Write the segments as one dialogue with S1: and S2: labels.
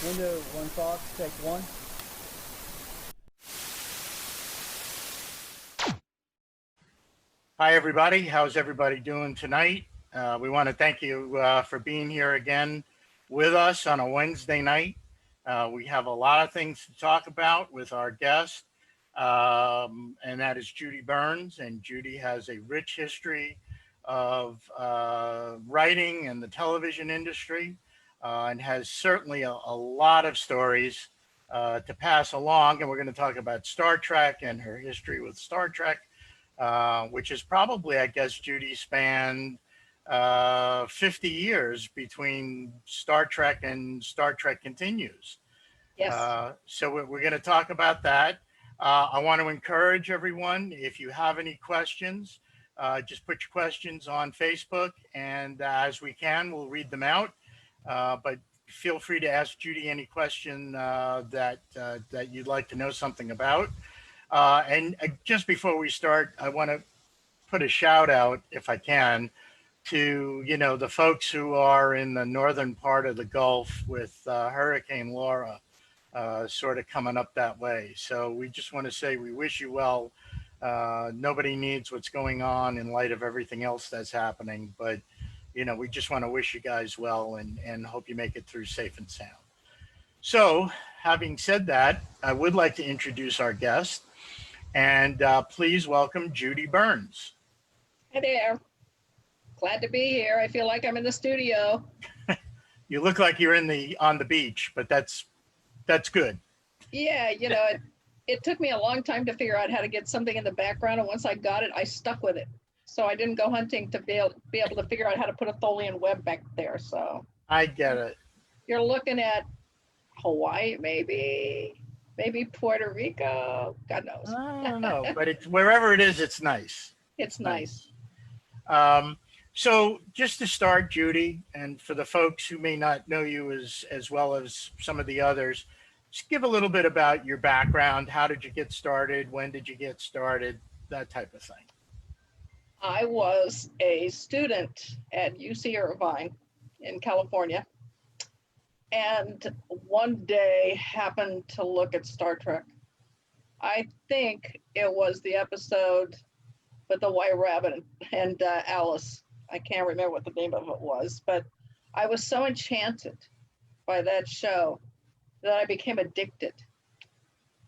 S1: Window, one thought, take one.
S2: Hi, everybody. How's everybody doing tonight? We want to thank you for being here again with us on a Wednesday night. We have a lot of things to talk about with our guest, and that is Judy Burns. And Judy has a rich history of writing in the television industry and has certainly a lot of stories to pass along. And we're going to talk about Star Trek and her history with Star Trek, which is probably, I guess, Judy spanned 50 years between Star Trek and Star Trek Continues.
S3: Yes.
S2: So we're going to talk about that. I want to encourage everyone, if you have any questions, just put your questions on Facebook, and as we can, we'll read them out. But feel free to ask Judy any question that you'd like to know something about. And just before we start, I want to put a shout out, if I can, to the folks who are in the northern part of the Gulf with Hurricane Laura sort of coming up that way. So we just want to say we wish you well. Nobody needs what's going on in light of everything else that's happening, but we just want to wish you guys well and hope you make it through safe and sound. So having said that, I would like to introduce our guest. And please welcome Judy Burns.
S3: Hi there. Glad to be here. I feel like I'm in the studio.
S2: You look like you're on the beach, but that's good.
S3: Yeah, it took me a long time to figure out how to get something in the background, and once I got it, I stuck with it. So I didn't go hunting to be able to figure out how to put a Tholian web back there. So
S2: I get it.
S3: you're looking at Hawaii, maybe Puerto Rico. God knows.
S2: I don't know, but it's wherever it is, it's nice.
S3: It's nice.
S2: So just to start, Judy, and for the folks who may not know you as well as some of the others, just give a little bit about your background. How did you get started? When did you get started? That type of thing.
S3: I was a student at UC Irvine in California, and one day happened to look at Star Trek. I think it was the episode with the White Rabbit and Alice. I can't remember what the name of it was, but I was so enchanted by that show that I became addicted.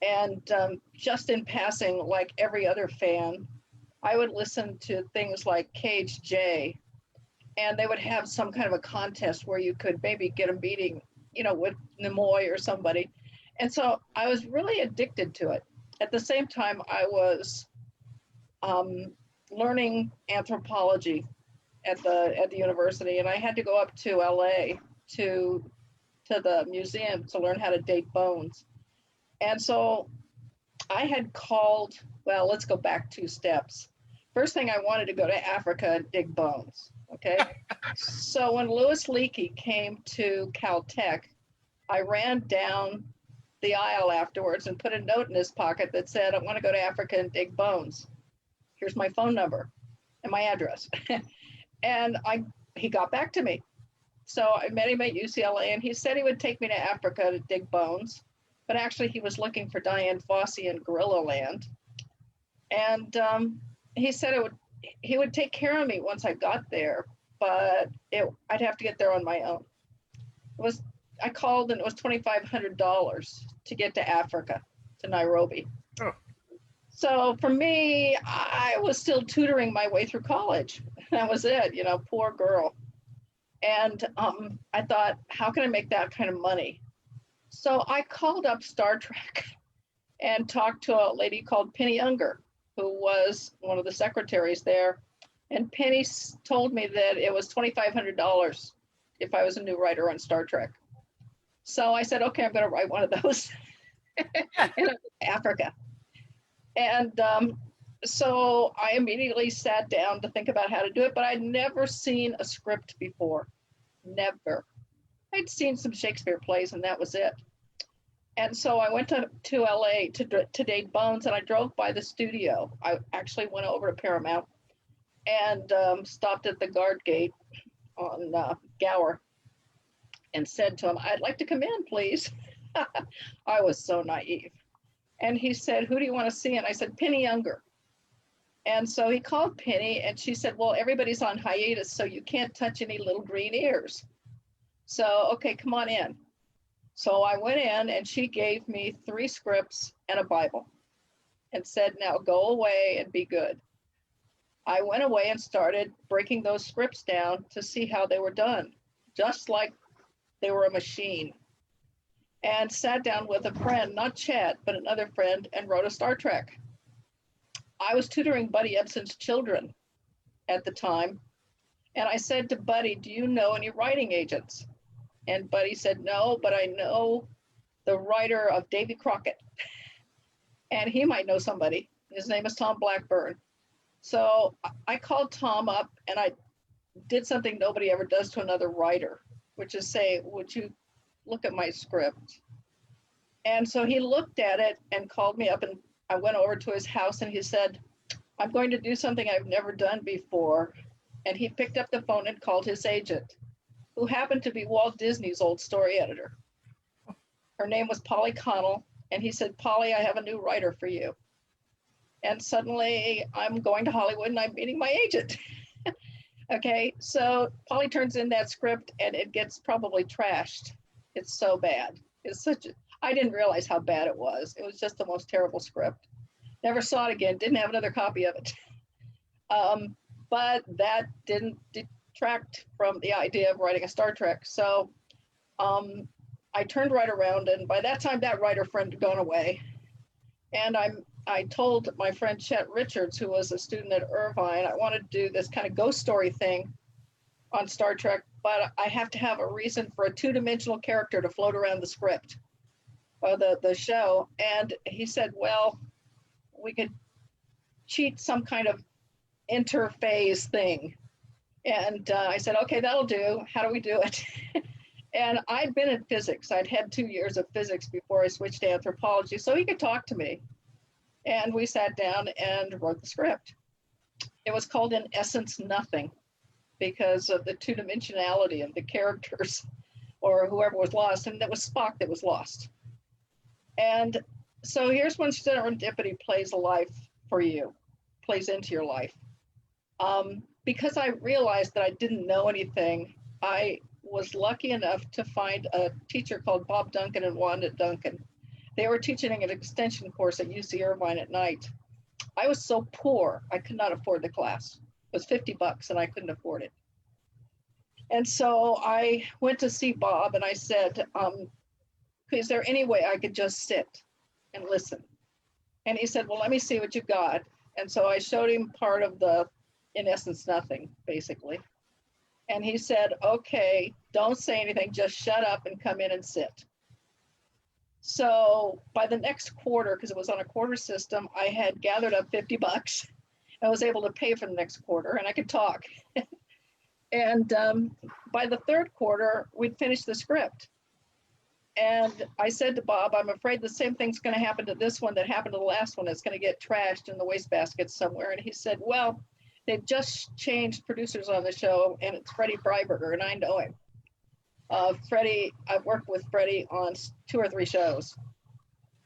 S3: And just in passing, like every other fan, I would listen to things like Cage J, and they would have some kind of a contest where you could maybe get a meeting, with Nimoy or somebody. And so I was really addicted to it. At the same time, I was learning anthropology at the university, and I had to go up to LA to the museum to learn how to date bones. And so I had called, well, let's go back 2 steps. First thing, I wanted to go to Africa and dig bones, okay? So when Louis Leakey came to Caltech, I ran down the aisle afterwards and put a note in his pocket that said, I want to go to Africa and dig bones. Here's my phone number and my address. And he got back to me. So I met him at UCLA, and he said he would take me to Africa to dig bones, but actually he was looking for Diane Fossey in Gorilla Land. And he said he would take care of me once I got there, but I'd have to get there on my own. I called, and it was $2,500 to get to Africa, to Nairobi.
S2: Oh.
S3: So for me, I was still tutoring my way through college. That was it, poor girl. And I thought, how can I make that kind of money? So I called up Star Trek and talked to a lady called Penny Unger, who was one of the secretaries there. And Penny told me that it was $2,500 if I was a new writer on Star Trek. So I said, okay, I'm going to write one of those in Africa. And so I immediately sat down to think about how to do it, but I'd never seen a script before. Never. I'd seen some Shakespeare plays, and that was it. And so I went to LA to date bones, and I drove by the studio. I actually went over to Paramount and stopped at the guard gate on Gower. and said to him, I'd like to come in, please. I was so naive. And he said, who do you want to see? And I said, Penny Younger. And so he called Penny and she said, well, everybody's on hiatus, so you can't touch any little green ears. So, okay, come on in. So I went in and she gave me 3 scripts and a Bible and said, now go away and be good. I went away and started breaking those scripts down to see how they were done, just like they were a machine. And sat down with a friend, not Chad, but another friend, and wrote a Star Trek. I was tutoring Buddy Ebsen's children at the time. And I said to Buddy, do you know any writing agents? And Buddy said, no, but I know the writer of Davy Crockett. And he might know somebody. His name is Tom Blackburn. So I called Tom up and I did something nobody ever does to another writer, which is say, would you look at my script? And so he looked at it and called me up, and I went over to his house and he said, I'm going to do something I've never done before. And he picked up the phone and called his agent, who happened to be Walt Disney's old story editor. Her name was Polly Connell. And he said, Polly, I have a new writer for you. And suddenly I'm going to Hollywood and I'm meeting my agent. Okay, so Polly turns in that script and it gets probably trashed. It's so bad. I didn't realize how bad it was. It was just the most terrible script. Never saw it again, didn't have another copy of it. But that didn't detract from the idea of writing a Star Trek. So I turned right around, and by that time that writer friend had gone away. And I told my friend Chet Richards, who was a student at Irvine, I wanted to do this kind of ghost story thing on Star Trek, but I have to have a reason for a 2-dimensional character to float around the script or the show. And he said, well, we could cheat some kind of interphase thing. And I said, okay, that'll do. How do we do it? And I'd been in physics. I'd had 2 years of physics before I switched to anthropology, so he could talk to me. And we sat down and wrote the script. It was called In Essence Nothing because of the 2-dimensionality of the characters or whoever was lost. And that was Spock that was lost. And so here's when serendipity plays into your life. Because I realized that I didn't know anything, I was lucky enough to find a teacher called Bob Duncan and Wanda Duncan. They were teaching an extension course at UC Irvine at night. I was so poor, I could not afford the class. It was $50 and I couldn't afford it. And so I went to see Bob and I said, is there any way I could just sit and listen? And he said, well, let me see what you got. And so I showed him part of the In Essence Nothing, basically. And he said, okay, don't say anything, just shut up and come in and sit. So by the next quarter, because it was on a quarter system, I had gathered up $50. I was able to pay for the next quarter and I could talk. And by the 3rd quarter, we'd finished the script. And I said to Bob, I'm afraid the same thing's going to happen to this one that happened to the last one. It's going to get trashed in the wastebasket somewhere. And he said, well, they've just changed producers on the show, and it's Freddie Freiberger, and I know him. Freddie, I've worked with Freddie on 2 or 3 shows.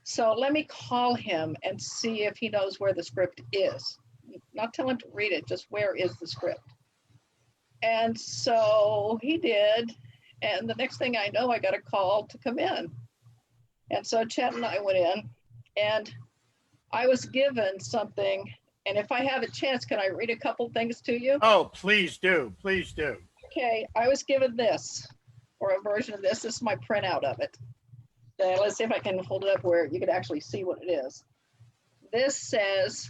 S3: So let me call him and see if he knows where the script is. Not tell him to read it, just where is the script? And so he did. And the next thing I know, I got a call to come in. And so Chet and I went in, and I was given something. And if I have a chance, can I read a couple things to you?
S2: Oh, please do. Please do.
S3: Okay, I was given this, or a version of this. This is my printout of it. Let's see if I can hold it up where you can actually see what it is. This says,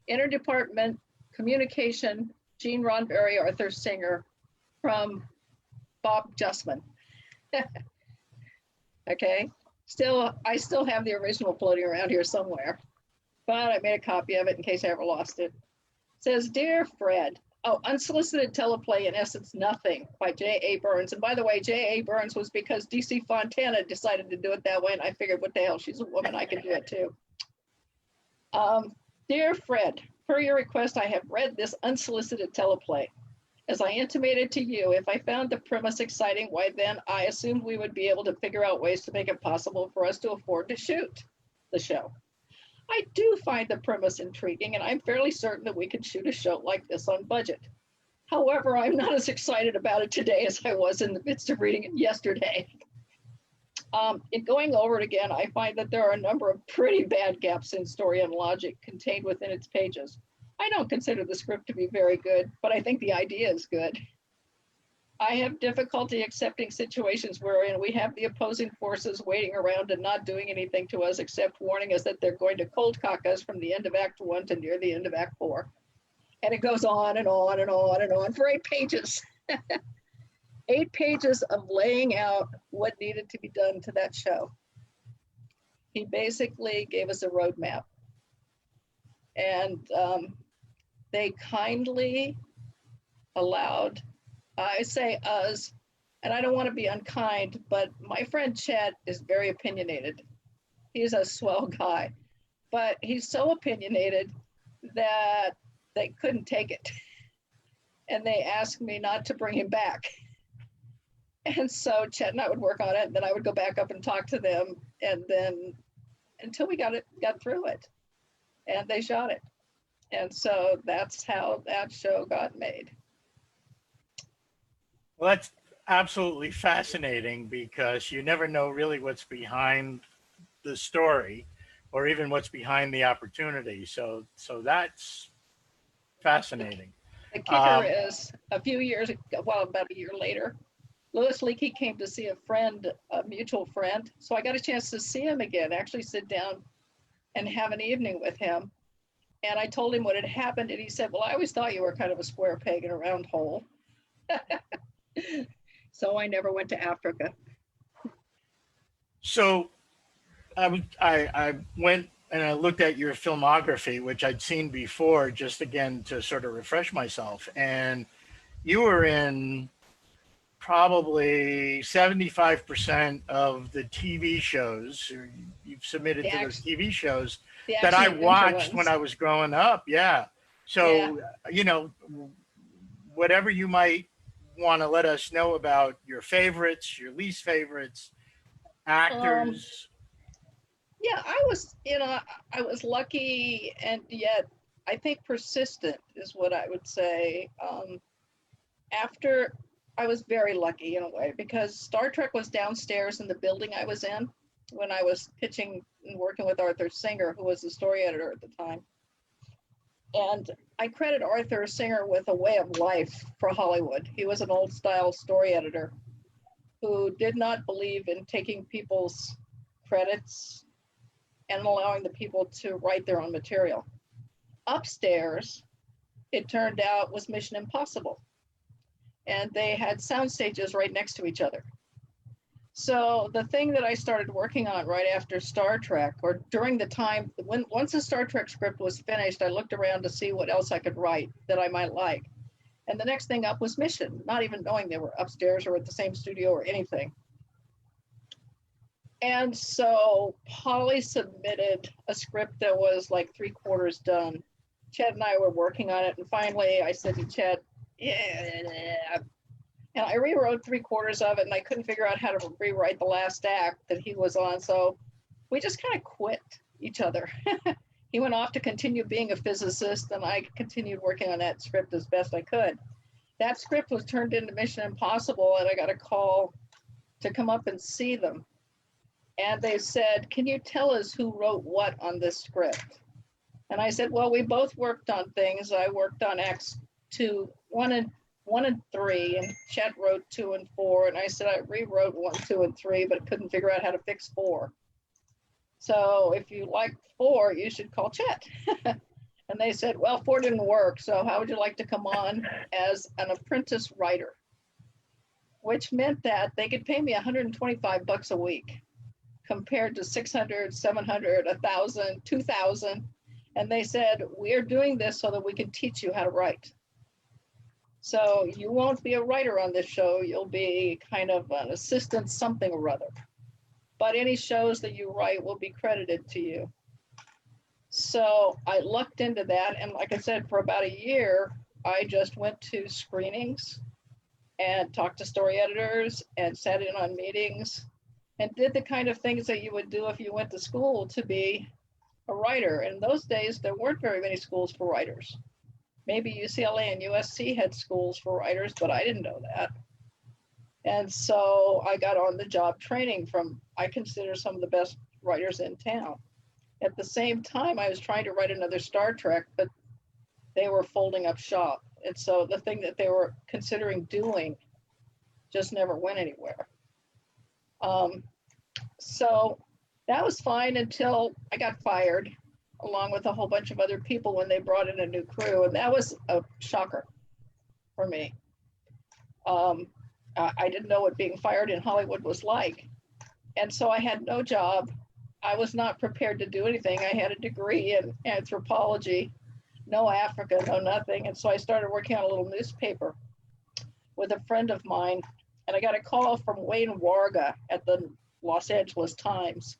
S3: Interdepartment Communication, Gene Roddenberry, Arthur Singer, from Bob Justman. Okay, I still have the original floating around here somewhere, but I made a copy of it in case I ever lost it. It says, Dear Fred, unsolicited teleplay, In Essence Nothing, by J.A. Burns. And by the way, J.A. Burns was because DC Fontana decided to do it that way, and I figured, what the hell, she's a woman, I can do it too. Dear Fred, per your request, I have read this unsolicited teleplay. As I intimated to you, if I found the premise exciting, why then I assumed we would be able to figure out ways to make it possible for us to afford to shoot the show. I do find the premise intriguing, and I'm fairly certain that we could shoot a show like this on budget. However, I'm not as excited about it today as I was in the midst of reading it yesterday. In going over it again, I find that there are a number of pretty bad gaps in story and logic contained within its pages. I don't consider the script to be very good, but I think the idea is good. I have difficulty accepting situations wherein we have the opposing forces waiting around and not doing anything to us except warning us that they're going to cold cock us from the end of Act 1 to near the end of Act 4. And it goes on and on and on and on for 8 pages. 8 pages of laying out what needed to be done to that show. He basically gave us a roadmap. And they kindly allowed, I say us, and I don't want to be unkind, but my friend Chet is very opinionated. He's a swell guy, but he's so opinionated that they couldn't take it. And they asked me not to bring him back. And so Chet and I would work on it, and then I would go back up and talk to them, and then until we got through it, and they shot it. And so that's how that show got made.
S2: Well, that's absolutely fascinating because you never know really what's behind the story or even what's behind the opportunity. So that's fascinating.
S3: The kicker is a few years, well, about a year later, Louis Leakey came to see a friend, a mutual friend. So I got a chance to see him again, actually sit down and have an evening with him. And I told him what had happened. And he said, well, I always thought you were kind of a square peg in a round hole. So I never went to Africa.
S2: So I went and I looked at your filmography, which I'd seen before, just again to sort of refresh myself. And you were in probably 75% of the TV shows you've submitted to those TV shows that I watched when I was growing up. Yeah. So, you know, whatever you might want to let us know about your favorites, your least favorites, actors.
S3: Yeah, I was lucky, and yet I think persistent is what I would say. After I was very lucky in a way, because Star Trek was downstairs in the building I was in when I was pitching and working with Arthur Singer, who was the story editor at the time. And I credit Arthur Singer with a way of life for Hollywood. He was an old style story editor who did not believe in taking people's credits and allowing the people to write their own material. Upstairs, it turned out, was Mission Impossible. And they had sound stages right next to each other. So the thing that I started working on right after Star Trek, or during the time, once the Star Trek script was finished, I looked around to see what else I could write that I might like. And the next thing up was Mission, not even knowing they were upstairs or at the same studio or anything. And so Polly submitted a script that was like 3/4 done. Chet and I were working on it, and finally I said to Chet, yeah. And I rewrote 3/4 of it, and I couldn't figure out how to rewrite the last act that he was on. So we just kind of quit each other. He went off to continue being a physicist, and I continued working on that script as best I could. That script was turned into Mission Impossible, and I got a call to come up and see them. And they said, can you tell us who wrote what on this script? And I said, well, we both worked on things. I worked on acts 1 and 3, and Chet wrote 2 and 4. And I said, I rewrote 1, 2, and 3, but couldn't figure out how to fix 4. So if you like 4, you should call Chet. And they said, well, 4 didn't work. So how would you like to come on as an apprentice writer? Which meant that they could pay me $125 a week compared to $600, $700, $1,000, $2,000. And they said, we're doing this so that we can teach you how to write. So you won't be a writer on this show. You'll be kind of an assistant something or other. But any shows that you write will be credited to you. So I lucked into that. And like I said, for about a year, I just went to screenings and talked to story editors and sat in on meetings and did the kind of things that you would do if you went to school to be a writer. In those days, there weren't very many schools for writers. Maybe UCLA and USC had schools for writers, but I didn't know that. And so I got on the job training from, I consider, some of the best writers in town. At the same time, I was trying to write another Star Trek, but they were folding up shop. And so the thing that they were considering doing just never went anywhere. So that was fine until I got fired, along with a whole bunch of other people when they brought in a new crew. And that was a shocker for me. I didn't know what being fired in Hollywood was like. And so I had no job. I was not prepared to do anything. I had a degree in anthropology, no Africa, no nothing. And so I started working on a little newspaper with a friend of mine. And I got a call from Wayne Warga at the Los Angeles Times.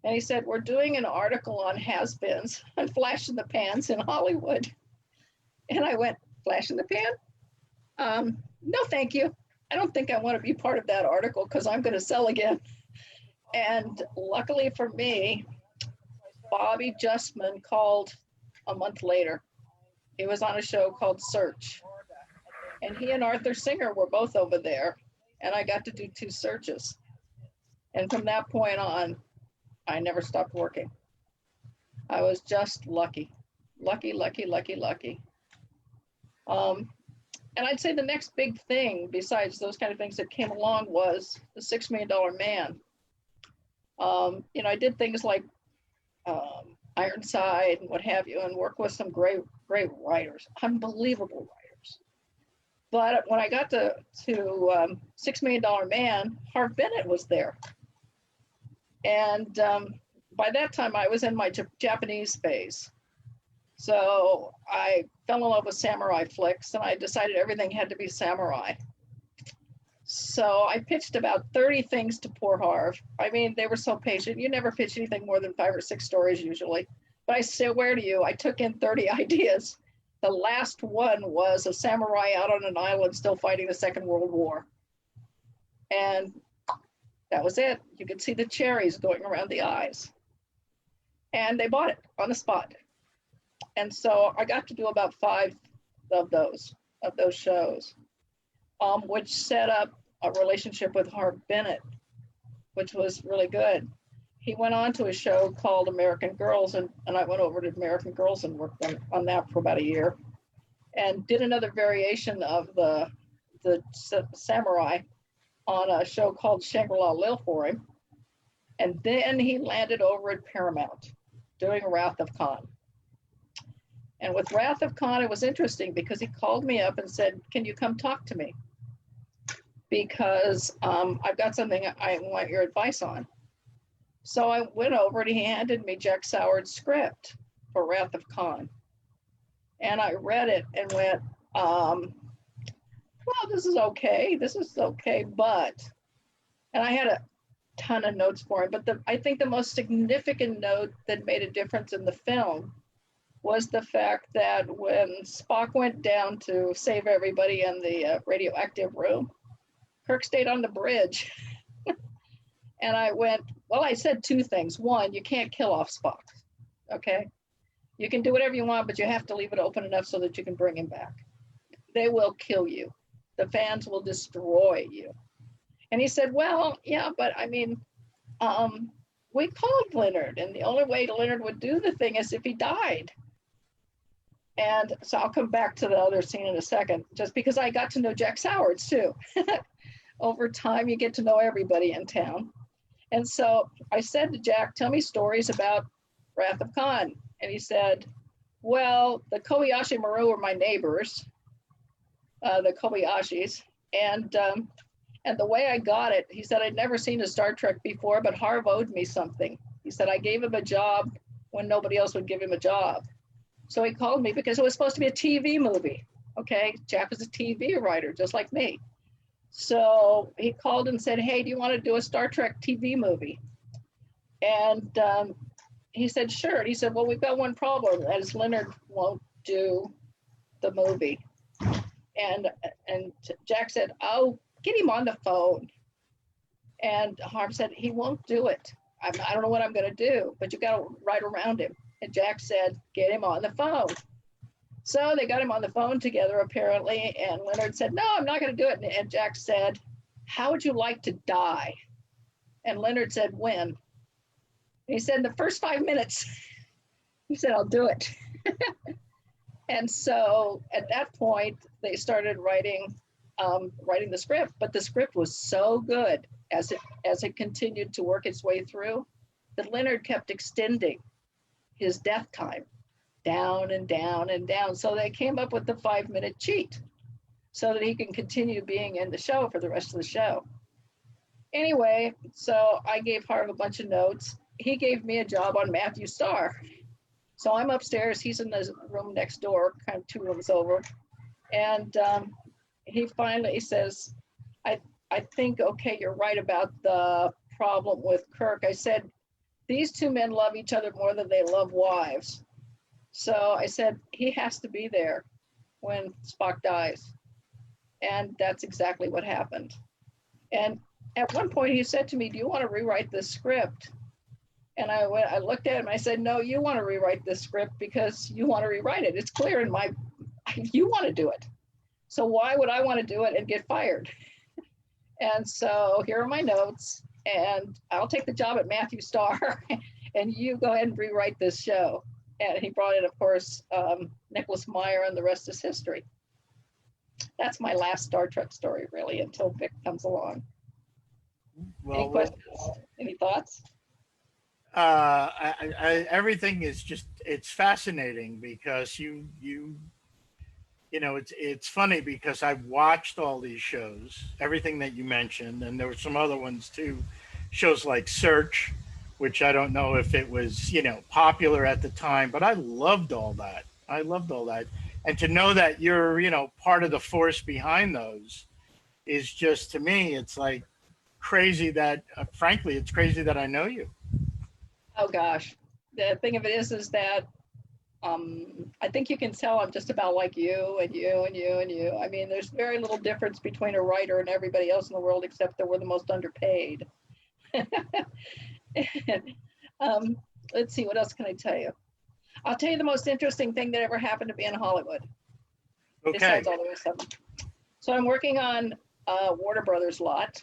S3: And he said, we're doing an article on has-beens and flash in the pans in Hollywood. And I went, flash in the pan? No, thank you. I don't think I want to be part of that article because I'm going to sell again. And luckily for me, Bobby Justman called a month later. He was on a show called Search. And he and Arthur Singer were both over there. And I got to do 2 searches. And from that point on, I never stopped working. I was just lucky. Lucky. And I'd say the next big thing, besides those kind of things that came along, was the $6 Million Man. I did things like Ironside and what have you, and work with some great writers, unbelievable writers. But when I got to $6 Million Man, Harv Bennett was there. And by that time, I was in my Japanese phase. So I fell in love with samurai flicks, and I decided everything had to be samurai. So I pitched about 30 things to poor Harv. I mean, they were so patient. You never pitch anything more than 5 or 6 stories usually. But I swear to you, I took in 30 ideas. The last one was a samurai out on an island still fighting the Second World War. And that was it. You could see the cherries going around the eyes. And they bought it on the spot. And so I got to do about 5 of those shows, which set up a relationship with Harv Bennett, which was really good. He went on to a show called American Girls, and I went over to American Girls and worked on that for about a year, and did another variation of the samurai on a show called Shangri-La Lil for him. And then he landed over at Paramount doing Wrath of Khan. And with Wrath of Khan, it was interesting because he called me up and said, can you come talk to me? Because I've got something I want your advice on. So I went over and he handed me Jack Soward's script for Wrath of Khan. And I read it and went, well, this is okay, but, and I had a ton of notes for him, but I think the most significant note that made a difference in the film was the fact that when Spock went down to save everybody in the radioactive room, Kirk stayed on the bridge. And I went, well, I said 2 things. 1, you can't kill off Spock, okay? You can do whatever you want, but you have to leave it open enough so that you can bring him back. They will kill you. The fans will destroy you. And he said, well, yeah, but I mean, we called Leonard, and the only way Leonard would do the thing is if he died. And so I'll come back to the other scene in a second, just because I got to know Jack Sowards too. Over time, you get to know everybody in town. And so I said to Jack, tell me stories about Wrath of Khan. And he said, well, the Kobayashi Maru were my neighbors, the Kobayashis. And the way I got it, he said, I'd never seen a Star Trek before, but Harv owed me something. He said, I gave him a job when nobody else would give him a job. So he called me because it was supposed to be a TV movie. Okay, Jack was a TV writer, just like me. So he called and said, hey, do you want to do a Star Trek TV movie? And he said, sure. And he said, well, we've got one problem. That is Leonard won't do the movie. And Jack said, "Oh, get him on the phone." And Harm said, "He won't do it. I don't know what I'm going to do, but you got to ride around him." And Jack said, "Get him on the phone." So they got him on the phone together, apparently. And Leonard said, "No, I'm not going to do it." And Jack said, "How would you like to die?" And Leonard said, "When?" And he said, "In the first 5 minutes." He said, "I'll do it." And so at that point, they started writing the script. But the script was so good as it continued to work its way through that Leonard kept extending his death time down and down and down. So they came up with the 5-minute cheat so that he can continue being in the show for the rest of the show. Anyway, so I gave Harv a bunch of notes. He gave me a job on Matthew Starr. So I'm upstairs, he's in the room next door, kind of 2 rooms over. And he finally says, I think, okay, you're right about the problem with Kirk. I said, these 2 men love each other more than they love wives. So I said, he has to be there when Spock dies. And that's exactly what happened. And at one point he said to me, "Do you want to rewrite this script?" And I looked at him and I said, "No, you want to rewrite this script because you want to rewrite it. It's clear you want to do it. So why would I want to do it and get fired?" And so here are my notes, and I'll take the job at Matthew Starr and you go ahead and rewrite this show. And he brought in, of course, Nicholas Meyer, and the rest is history. That's my last Star Trek story, really, until Vic comes along.
S2: Well,
S3: Any questions? Any thoughts?
S2: everything is just, it's fascinating because you know, it's funny because I've watched all these shows, everything that you mentioned, and there were some other ones too, shows like Search, which I don't know if it was, you know, popular at the time, but I loved all that. And to know that you're, you know, part of the force behind those is just, to me, it's like crazy that, frankly, it's crazy that I know you.
S3: Oh gosh, the thing of it is that I think you can tell I'm just about like you and you and you and you. I mean, there's very little difference between a writer and everybody else in the world, except that we're the most underpaid. Let's see, what else can I tell you? I'll tell you the most interesting thing that ever happened to me in Hollywood.
S2: Okay.
S3: Besides all the rest of them. So I'm working on Warner Brothers lot,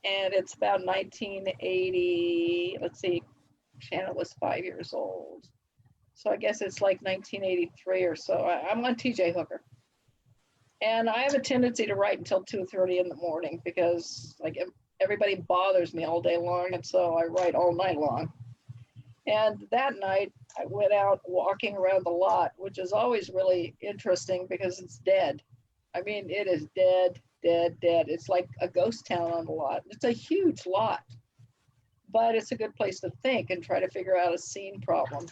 S3: and it's about 1980. Let's see, Shannon was 5 years old. So I guess it's like 1983 or so. I'm on TJ Hooker. And I have a tendency to write until 2:30 in the morning because like everybody bothers me all day long. And so I write all night long. And that night I went out walking around the lot, which is always really interesting because it's dead. I mean, it is dead, dead, dead. It's like a ghost town on the lot. It's a huge lot, but it's a good place to think and try to figure out a scene problem.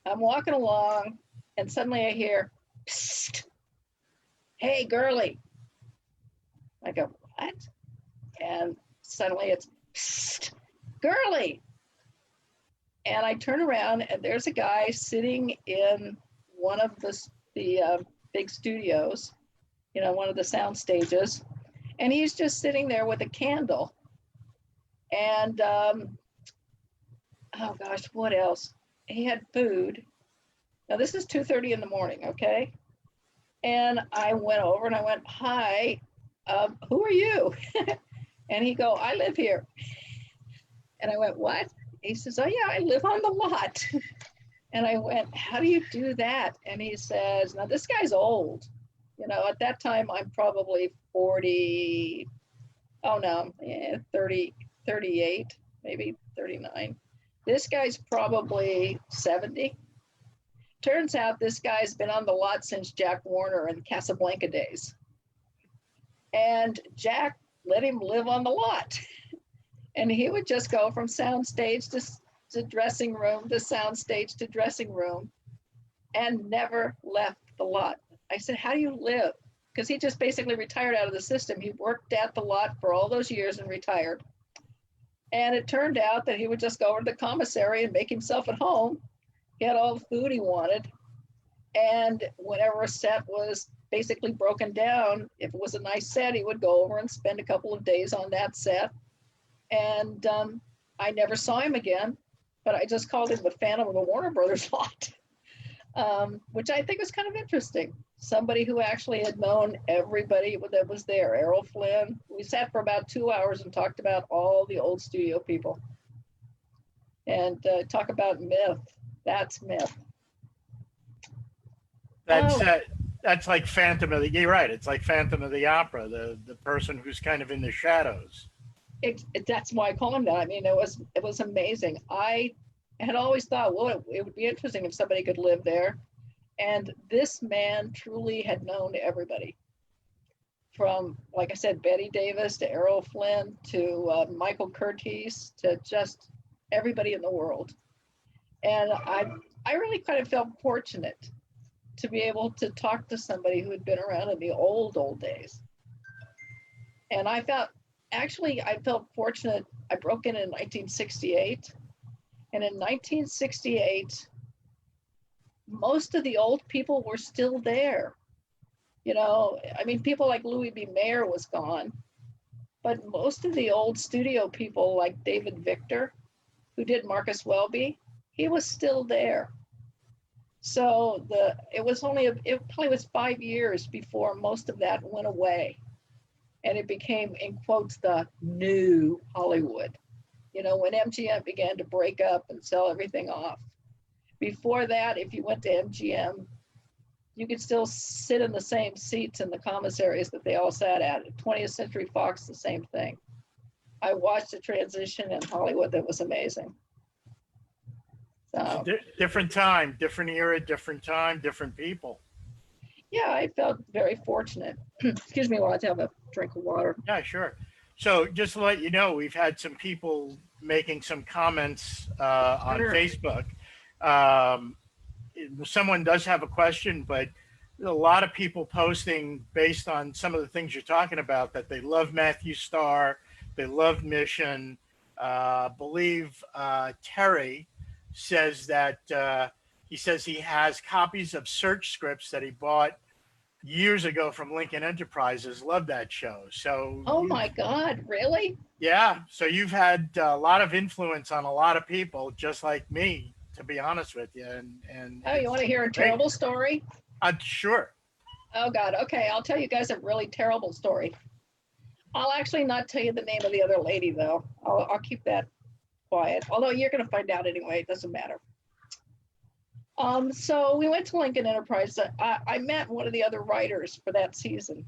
S3: I'm walking along and suddenly I hear, "Psst, hey, girly." I go, "What?" And suddenly it's, "Psst, girly." And I turn around and there's a guy sitting in one of the big studios, you know, one of the sound stages. And he's just sitting there with a candle. And, oh gosh, what else? He had food. Now this is 2:30 in the morning, okay? And I went over and I went, "Hi, who are you?" And he go, "I live here." And I went, "What?" He says, "Oh yeah, I live on the lot." And I went, "How do you do that?" And he says, now this guy's old. You know, at that time I'm probably 40, oh no, 30, 38, maybe 39. This guy's probably 70. Turns out this guy's been on the lot since Jack Warner and Casablanca days. And Jack let him live on the lot. And he would just go from soundstage to dressing room to soundstage to dressing room and never left the lot. I said, "How do you live?" Because he just basically retired out of the system. He worked at the lot for all those years and retired. And it turned out that he would just go over to the commissary and make himself at home. He had all the food he wanted. And whenever a set was basically broken down, if it was a nice set, he would go over and spend a couple of days on that set. And I never saw him again, but I just called him the Phantom of the Warner Brothers lot, which I think was kind of interesting. Somebody who actually had known everybody that was there. Errol Flynn. We sat for about 2 hours and talked about all the old studio people. And talk about myth. That's myth.
S2: That's like Phantom of the. You're right. It's like Phantom of the Opera, the person who's kind of in the shadows.
S3: That's why I call him that. I mean, it was amazing. I had always thought, well, it would be interesting if somebody could live there. And this man truly had known everybody, from, like I said, Betty Davis to Errol Flynn to Michael Curtiz to just everybody in the world. And I really kind of felt fortunate to be able to talk to somebody who had been around in the old days. And I felt fortunate. I broke in 1968. And in 1968, most of the old people were still there. You know, I mean, people like Louis B. Mayer was gone, but most of the old studio people like David Victor, who did Marcus Welby, he was still there. So it probably was 5 years before most of that went away. And it became, in quotes, the new Hollywood. You know, when MGM began to break up and sell everything off. Before that, if you went to MGM, you could still sit in the same seats in the commissaries that they all sat at. 20th Century Fox, the same thing. I watched a transition in Hollywood that was amazing. So,
S2: Different time, different era, different time, different people.
S3: Yeah, I felt very fortunate. Excuse me while I have a drink of water.
S2: Yeah, sure. So just to let you know, we've had some people making some comments on Facebook. Someone does have a question, but a lot of people posting based on some of the things you're talking about, that they love Matthew Starr, they love Mission. Believe Terry says that he says he has copies of search scripts that he bought years ago from Lincoln Enterprises. Love that show. So
S3: oh my God, really?
S2: Yeah, so you've had a lot of influence on a lot of people, just like me, to be honest with you. And
S3: Oh, you want to hear a terrible story?
S2: Sure.
S3: Oh God, okay, I'll tell you guys a really terrible story. I'll actually not tell you the name of the other lady though. I'll keep that quiet, although you're going to find out anyway. It doesn't matter. So we went to Lincoln Enterprise. I met one of the other writers for that season,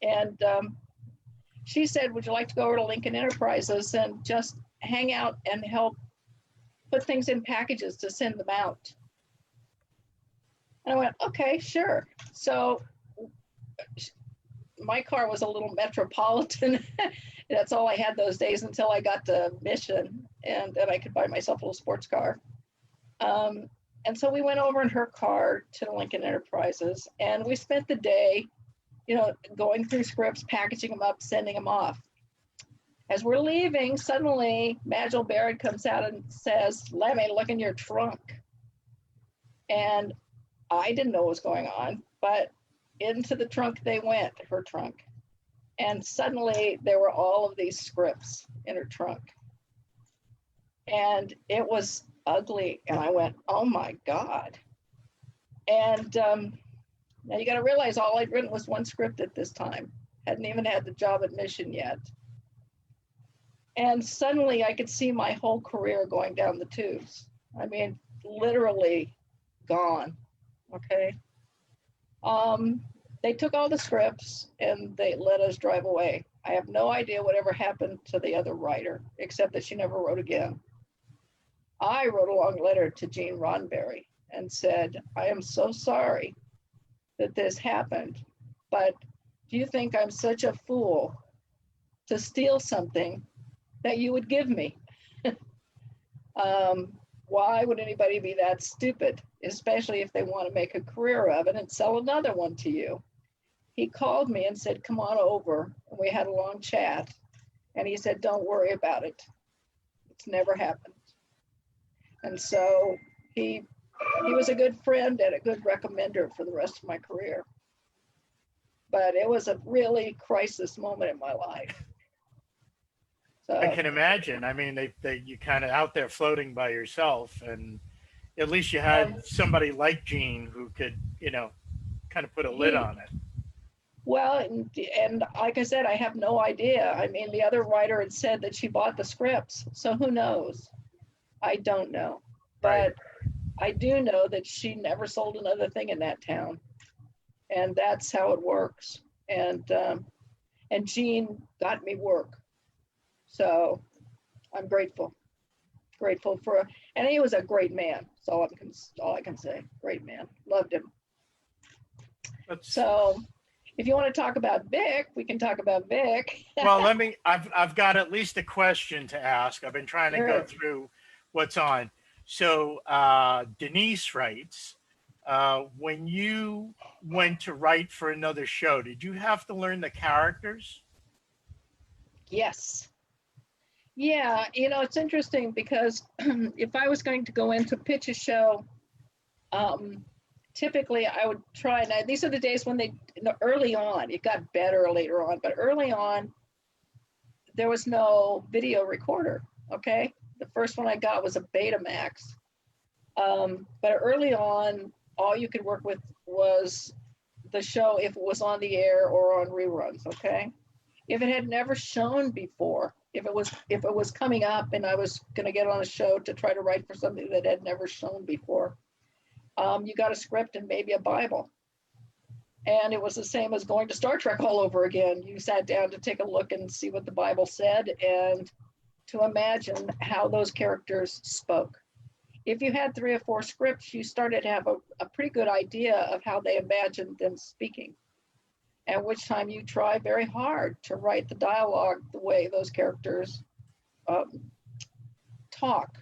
S3: and she said, would you like to go over to Lincoln Enterprises and just hang out and help put things in packages to send them out? And I went, okay, sure. So my car was a little Metropolitan. That's all I had those days until I got to Mission, and then I could buy myself a little sports car. And so we went over in her car to Lincoln Enterprises, and we spent the day, you know, going through scripts, packaging them up, sending them off. As we're leaving, suddenly Magil Barrett comes out and says, Lemmy, look in your trunk. And I didn't know what was going on, but into the trunk they went, her trunk. And suddenly there were all of these scripts in her trunk. And it was ugly. And I went, oh my God. And now you got to realize all I'd written was one script at this time. Hadn't even had the job at Mission yet. And suddenly I could see my whole career going down the tubes. I mean, literally gone. Okay. They took all the scripts and they let us drive away. I have no idea whatever happened to the other writer, except that she never wrote again. I wrote a long letter to Gene Roddenberry and said, I am so sorry that this happened, but do you think I'm such a fool to steal something that you would give me? Why would anybody be that stupid, especially if they want to make a career of it and sell another one to you? He called me and said, come on over. And we had a long chat. And he said, don't worry about it. It's never happened. And so he he was a good friend and a good recommender for the rest of my career. But it was a really crisis moment in my life.
S2: I
S3: So
S2: can imagine. I mean, you kind of out there floating by yourself, and at least you had somebody like Gene who could, kind of put a lid on it.
S3: well, and like I said, I have no idea. I mean, the other writer had said that she bought the scripts, so who knows? I don't know.
S2: Right.
S3: But I do know that she never sold another thing in that town, and that's how it works. And Gene got me work, so I'm grateful for. And he was a great man. So all I can say. Great man, loved him. So if you want to talk about Vic, we can talk about Vic.
S2: Well, I've got at least a question to ask. I've been trying to go through what's on. So Denise writes, when you went to write for another show, did you have to learn the characters?
S3: Yes. Yeah, it's interesting because if I was going to go in to pitch a show, typically I would try. Now, these are the days when early on, it got better later on, but early on, there was no video recorder, okay? The first one I got was a Betamax. But early on, all you could work with was the show if it was on the air or on reruns, okay? If it had never shown before, if it was coming up and I was going to get on a show to try to write for something that had never shown before, you got a script and maybe a Bible. And it was the same as going to Star Trek all over again. You sat down to take a look and see what the Bible said and to imagine how those characters spoke. If you had 3 or 4 scripts, you started to have a pretty good idea of how they imagined them speaking. At which time you try very hard to write the dialogue the way those characters talk.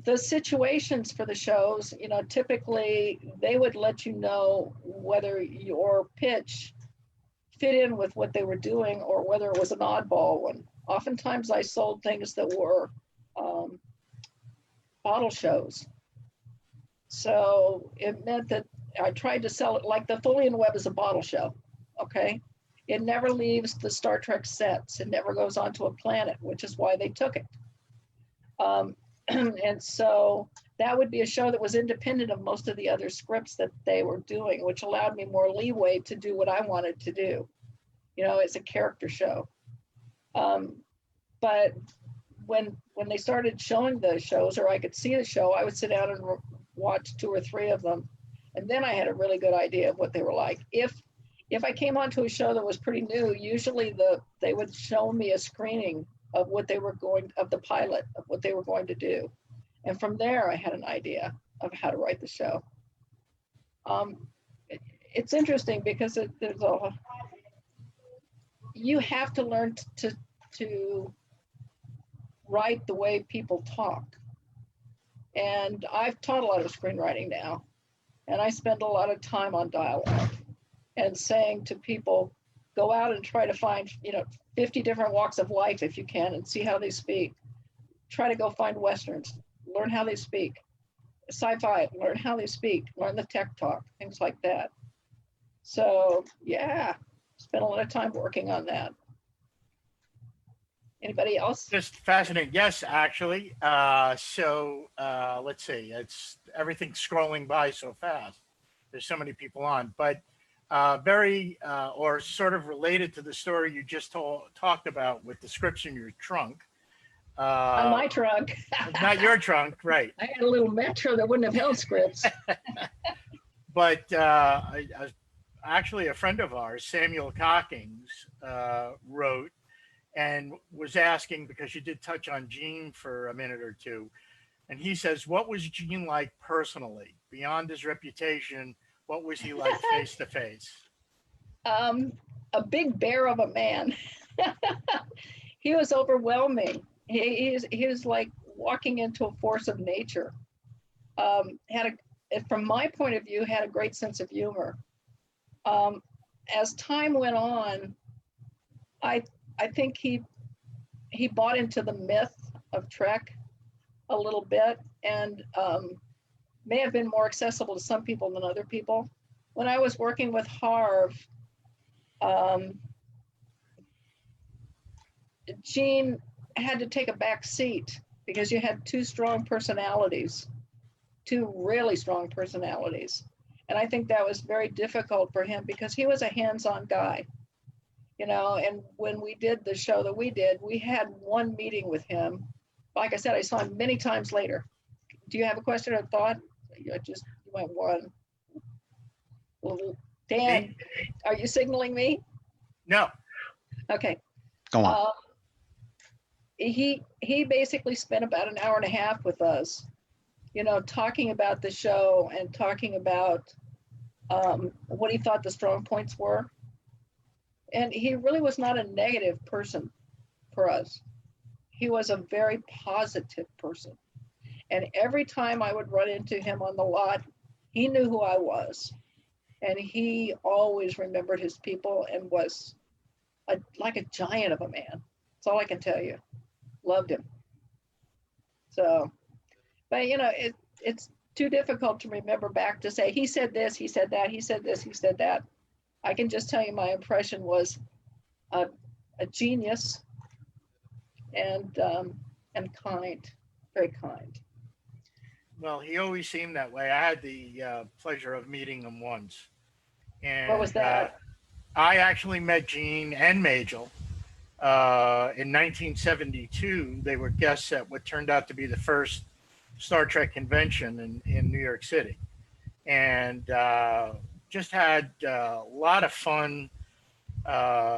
S3: The situations for the shows, typically they would let you know whether your pitch fit in with what they were doing or whether it was an oddball one. Oftentimes I sold things that were bottle shows. So it meant that I tried to sell it like the Tholian Web is a bottle show, okay? It never leaves the Star Trek sets. It never goes onto a planet, which is why they took it. And so that would be a show that was independent of most of the other scripts that they were doing, which allowed me more leeway to do what I wanted to do. It's a character show. But when they started showing the shows, or I could see the show, I would sit down and watch 2 or 3 of them. And then I had a really good idea of what they were like. If I came onto a show that was pretty new, usually they would show me a screening of what they were of the pilot, of what they were going to do. And from there, I had an idea of how to write the show. It's interesting because you have to learn to write the way people talk. And I've taught a lot of screenwriting now, and I spend a lot of time on dialogue and saying to people, go out and try to find, 50 different walks of life if you can and see how they speak. Try to go find Westerns, learn how they speak. Sci-fi, learn how they speak, learn the tech talk, things like that. So yeah, spent a lot of time working on that. Anybody else?
S2: Just fascinating. Yes, actually. Let's see. Everything's scrolling by so fast. There's so many people on, but or sort of related to the story you just talked about with the scripts in your trunk.
S3: On my trunk.
S2: Not your trunk, right?
S3: I had a little Metro that wouldn't have held scripts.
S2: But actually, a friend of ours, Samuel Cockings, wrote and was asking, because you did touch on Gene for a minute or two, and he says, what was Gene like personally? Beyond his reputation, what was he like face to face?
S3: A big bear of a man. He was overwhelming. He was like walking into a force of nature. From my point of view, had a great sense of humor. As time went on, I think he bought into the myth of Trek a little bit, and may have been more accessible to some people than other people. When I was working with Harv, Gene had to take a back seat because you had two strong personalities, two really strong personalities. And I think that was very difficult for him because he was a hands-on guy, you know, and when we did the show that we did, we had one meeting with him. Like I said, I saw him many times later. Do you have a question or thought? You went one. Well, Dan, are you signaling me?
S2: No.
S3: Okay.
S4: Go on.
S3: He basically spent about an hour and a half with us, you know, talking about the show and talking about what he thought the strong points were. And he really was not a negative person for us. He was a very positive person. And every time I would run into him on the lot, he knew who I was. And he always remembered his people and was like a giant of a man. That's all I can tell you. Loved him. So, but you know, it's too difficult to remember back to say, he said this, he said that, he said this, he said that. I can just tell you my impression was a genius and kind, very kind.
S2: Well, he always seemed that way. I had the pleasure of meeting him once. And
S3: What was that?
S2: I actually met Gene and Majel in 1972. They were guests at what turned out to be the first Star Trek convention in New York City. And just had a lot of fun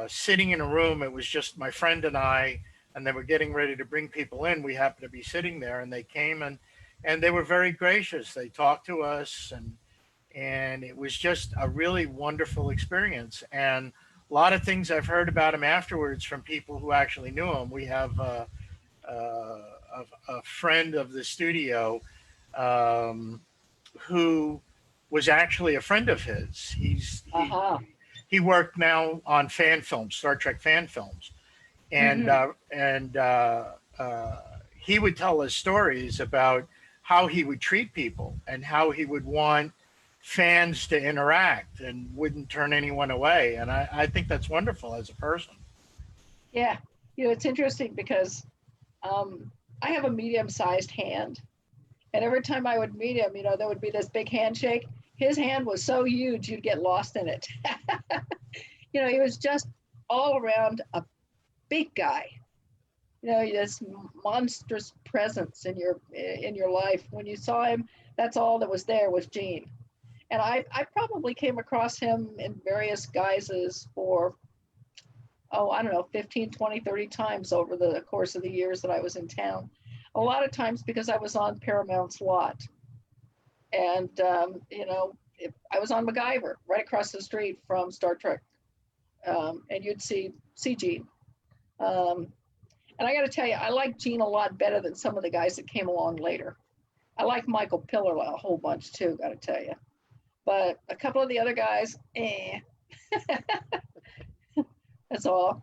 S2: sitting in a room. It was just my friend and I, and they were getting ready to bring people in. We happened to be sitting there, and they came and they were very gracious. They talked to us, and it was just a really wonderful experience. And a lot of things I've heard about him afterwards from people who actually knew him. We have a friend of the studio who was actually a friend of his. He worked now on fan films, Star Trek fan films, and he would tell us stories about how he would treat people and how he would want fans to interact and wouldn't turn anyone away. And I think that's wonderful as a person.
S3: Yeah, you know, it's interesting because I have a medium-sized hand, and every time I would meet him, you know, there would be this big handshake. His hand was so huge, you'd get lost in it. You know, he was just all around a big guy. You know, this monstrous presence in your life. When you saw him, that's all that was there was Gene. And I probably came across him in various guises for, I don't know, 15, 20, 30 times over the course of the years that I was in town. A lot of times because I was on Paramount's lot. And, you know, I was on MacGyver, right across the street from Star Trek. And you'd see Gene. And I got to tell you, I like Gene a lot better than some of the guys that came along later. I like Michael Piller a whole bunch too, got to tell you. But a couple of the other guys, That's all.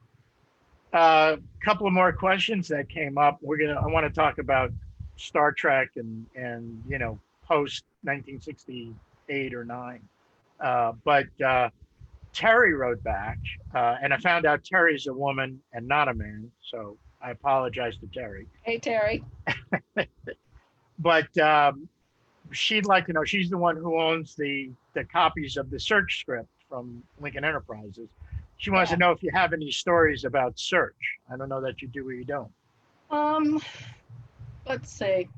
S2: A couple of more questions that came up. I want to talk about Star Trek and you know, post 1968 or 9. But Terry wrote back, and I found out Terry's a woman and not a man, so I apologize to Terry.
S3: Hey, Terry.
S2: But she'd like to know, she's the one who owns the copies of the Search script from Lincoln Enterprises. She wants to know if you have any stories about Search. I don't know that you do or you don't.
S3: Let's see.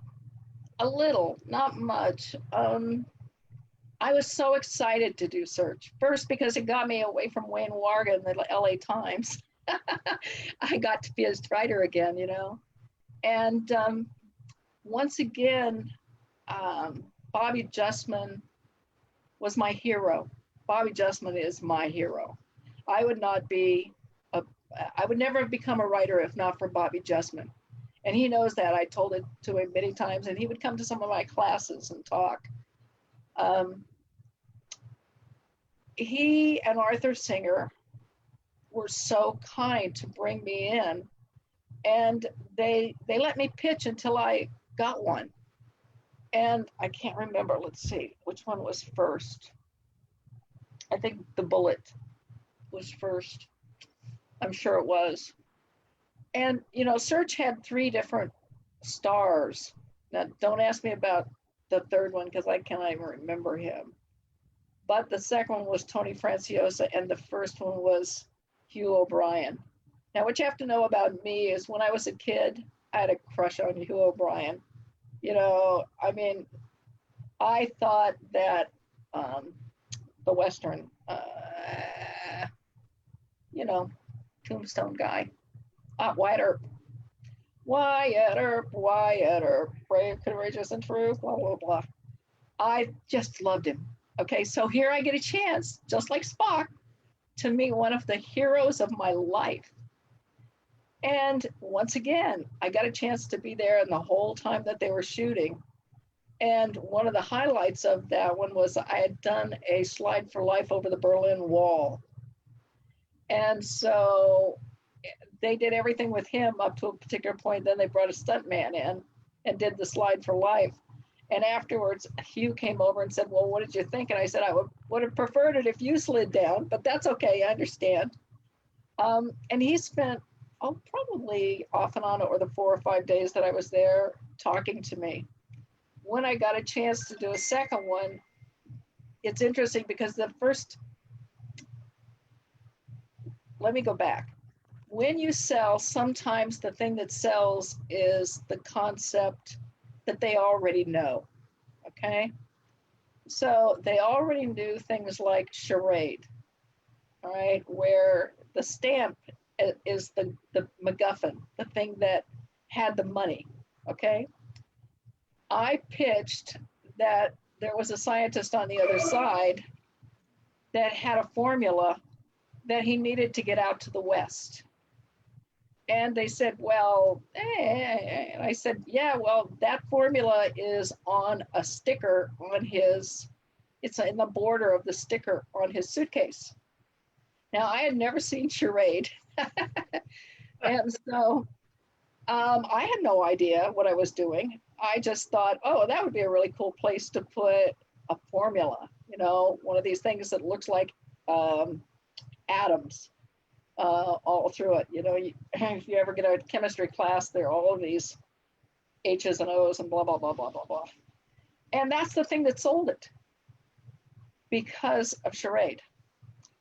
S3: A little, not much. I was so excited to do Search. First, because it got me away from Wayne Warga and the LA Times. I got to be his writer again, you know. And once again, Bobby Justman was my hero. Bobby Justman is my hero. I would never have become a writer if not for Bobby Justman. And he knows that. I told it to him many times, and he would come to some of my classes and talk. He and Arthur Singer were so kind to bring me in, and they let me pitch until I got one. And I can't remember, let's see, which one was first. I think the Bullet was first. I'm sure it was. And, you know, Search had 3 different stars. Now, don't ask me about the third one because I cannot even remember him. But the second one was Tony Franciosa, and the first one was Hugh O'Brien. Now, what you have to know about me is when I was a kid, I had a crush on Hugh O'Brien. You know, I mean, I thought that the Western, you know, Tombstone guy, Wyatt Earp. Wyatt Earp, Wyatt Earp, brave, courageous, and true, blah, blah, blah. I just loved him. Okay, so here I get a chance, just like Spock, to meet one of the heroes of my life. And once again, I got a chance to be there in the whole time that they were shooting. And one of the highlights of that one was I had done a slide for life over the Berlin Wall. And so they did everything with him up to a particular point. Then they brought a stuntman in and did the slide for life. And afterwards, Hugh came over and said, well, what did you think? And I said, I would have preferred it if you slid down, but that's okay, I understand. And he spent, probably off and on over the 4 or 5 days that I was there talking to me. When I got a chance to do a second one, it's interesting because the first, let me go back. When you sell, sometimes the thing that sells is the concept that they already know, okay? So they already knew things like charade, all right, where the stamp is the MacGuffin, the thing that had the money, okay? I pitched that there was a scientist on the other side that had a formula that he needed to get out to the West. And they said, well, and I said, yeah, well, that formula is on a sticker on his, it's in the border of the sticker on his suitcase. Now, I had never seen charade. And so I had no idea what I was doing. I just thought, oh, that would be a really cool place to put a formula, you know, one of these things that looks like atoms all through it. You know, if you ever get a chemistry class, there are all of these H's and O's and blah, blah, blah, blah, blah, blah. And that's the thing that sold it because of charade.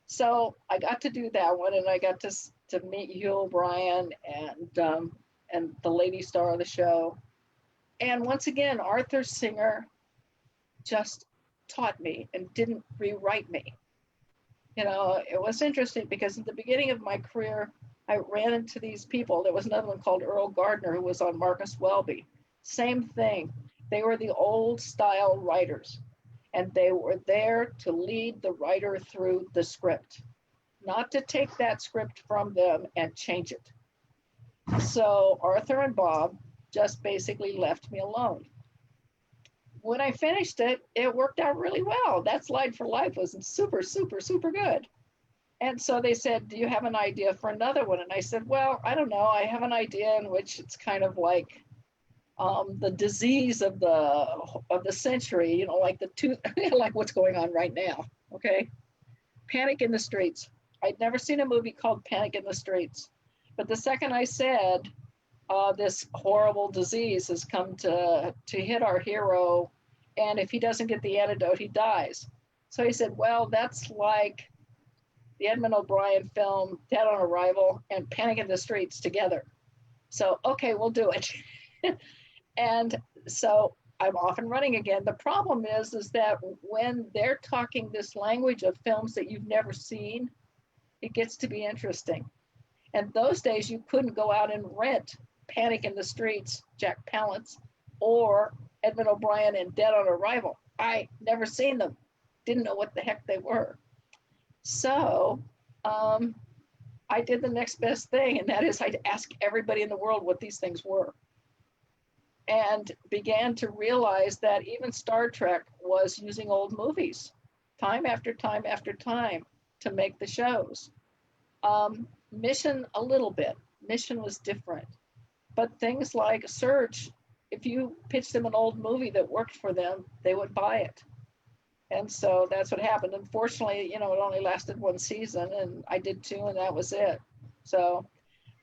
S3: So I got to do that one, and I got to meet Hugh O'Brien and the lady star of the show. And once again, Arthur Singer just taught me and didn't rewrite me. You know, it was interesting because at the beginning of my career, I ran into these people. There was another one called Earl Gardner who was on Marcus Welby. Same thing. They were the old style writers, and they were there to lead the writer through the script, not to take that script from them and change it. So Arthur and Bob just basically left me alone. When I finished it, it worked out really well. That slide for life was super, super, super good. And so they said, do you have an idea for another one? And I said, well, I don't know. I have an idea in which it's kind of like the disease of the century, you know, like like what's going on right now, okay? Panic in the Streets. I'd never seen a movie called Panic in the Streets. But the second I said, this horrible disease has come to hit our hero, and if he doesn't get the antidote, he dies. So he said, well, that's like the Edmund O'Brien film, Dead on Arrival, and Panic in the Streets together. So, okay, we'll do it. And so I'm off and running again. The problem is that when they're talking this language of films that you've never seen, it gets to be interesting. And those days you couldn't go out and rent Panic in the Streets, Jack Palance, or Edmund O'Brien and Dead on Arrival. I never seen them, didn't know what the heck they were. So I did the next best thing, and that is I'd ask everybody in the world what these things were, and began to realize that even Star Trek was using old movies time after time after time to make the shows. Mission a little bit. Mission was different. But things like Search if you pitched them an old movie that worked for them, they would buy it. And so that's what happened. Unfortunately, it only lasted one season, and I did two, and that was it. So,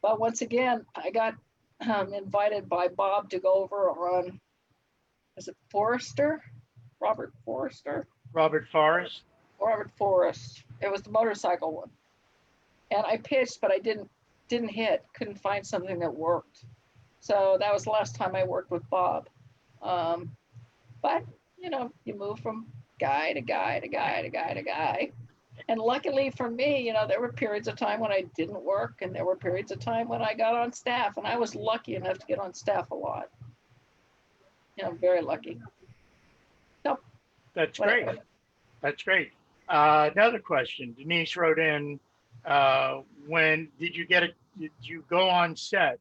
S3: but once again, I got invited by Bob to go over on, is it Forrester? Robert Forrester?
S2: Robert Forrest.
S3: Robert Forrest. It was the motorcycle one. And I pitched, but I didn't hit, couldn't find something that worked. So that was the last time I worked with Bob. But, you move from guy to guy to guy to guy to guy. And luckily for me, there were periods of time when I didn't work, and there were periods of time when I got on staff, and I was lucky enough to get on staff a lot. Very lucky. So,
S2: That's
S3: whatever.
S2: great. That's great. Another question. Denise wrote in, when did you go on set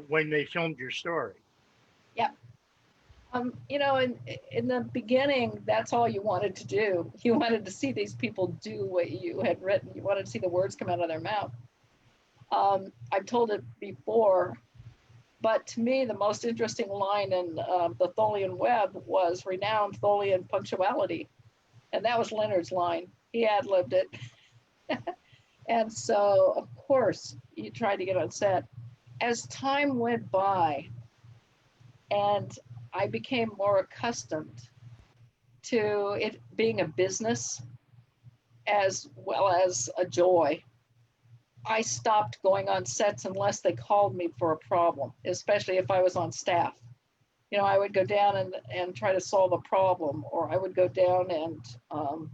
S2: when they filmed your story?
S3: Yeah. In the beginning, that's all you wanted to do. You wanted to see these people do what you had written. You wanted to see the words come out of their mouth. I've told it before, but to me, the most interesting line in the Tholian Web was renowned Tholian punctuality. And that was Leonard's line. He ad-libbed it. And so, of course, you tried to get on set. As time went by, and I became more accustomed to it being a business as well as a joy, I stopped going on sets unless they called me for a problem, especially if I was on staff. I would go down and try to solve a problem, or I would go down and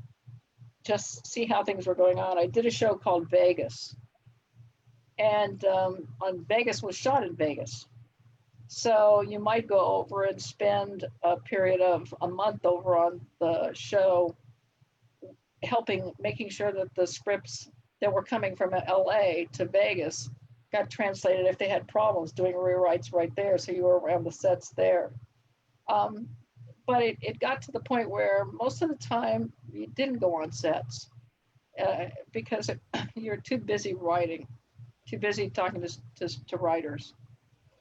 S3: just see how things were going on. I did a show called Vegas, and on Vegas was shot in Vegas. So you might go over and spend a period of a month over on the show, making sure that the scripts that were coming from LA to Vegas got translated if they had problems, doing rewrites right there. So you were around the sets there. But it got to the point where most of the time you didn't go on sets because you're too busy writing, too busy talking to writers.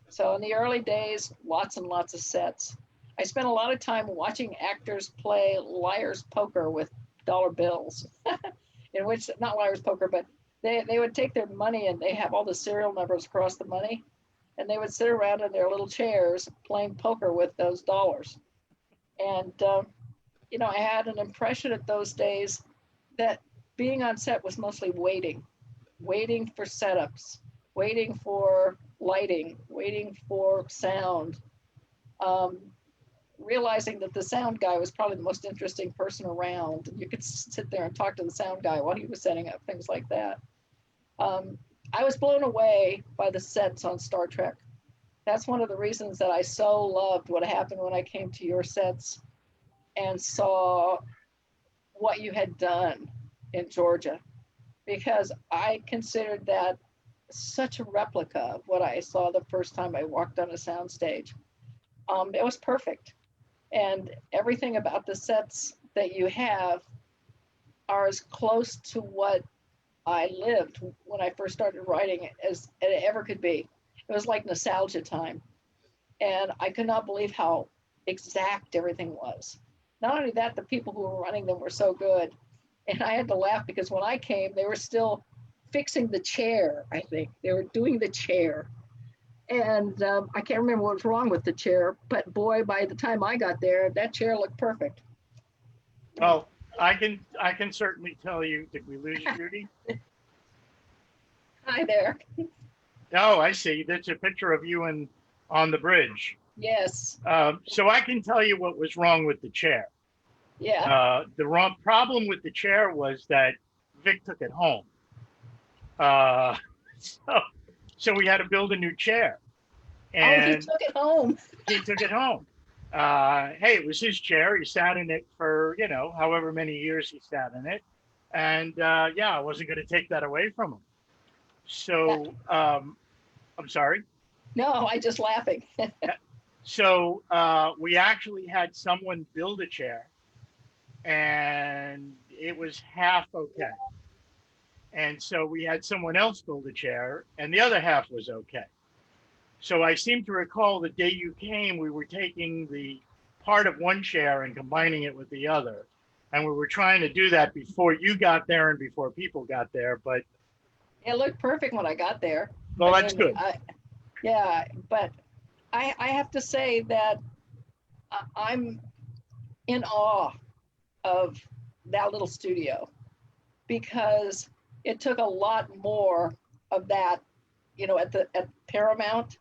S3: So in the early days, lots and lots of sets. I spent a lot of time watching actors play liar's poker with dollar bills, in which, not liar's poker, but they would take their money and they have all the serial numbers across the money, and they would sit around in their little chairs playing poker with those dollars. And, I had an impression at those days that being on set was mostly waiting for setups, waiting for lighting, waiting for sound, realizing that the sound guy was probably the most interesting person around. You could sit there and talk to the sound guy while he was setting up, things like that. I was blown away by the sets on Star Trek. That's one of the reasons that I so loved what happened when I came to your sets and saw what you had done in Georgia, because I considered that such a replica of what I saw the first time I walked on a soundstage. It was perfect. And everything about the sets that you have are as close to what I lived when I first started writing as it ever could be. It was like nostalgia time. And I could not believe how exact everything was. Not only that, the people who were running them were so good. And I had to laugh because when I came, they were still fixing the chair, I think. They were doing the chair. And I can't remember what was wrong with the chair, but boy, by the time I got there, that chair looked perfect.
S2: Well, I can certainly tell you, did we lose you, Judy?
S3: Hi there.
S2: Oh, I see. That's a picture of you on the bridge.
S3: Yes.
S2: So I can tell you what was wrong with the chair.
S3: Yeah.
S2: The wrong problem with the chair was that Vic took it home. So we had to build a new chair. And
S3: he took it home.
S2: He took it home. Hey, it was his chair. He sat in it for, however many years he sat in it. And I wasn't going to take that away from him. So, I'm sorry.
S3: No, I just laughing.
S2: So we actually had someone build a chair, and it was half okay. And so we had someone else build a chair, and the other half was okay. So I seem to recall the day you came, we were taking the part of one chair and combining it with the other. And we were trying to do that before you got there and before people got there, but
S3: It looked perfect when I got there.
S2: well,
S3: I
S2: that's
S3: mean,
S2: good.
S3: Yeah, but I have to say that I'm in awe of that little studio because it took a lot more of that, you know, at Paramount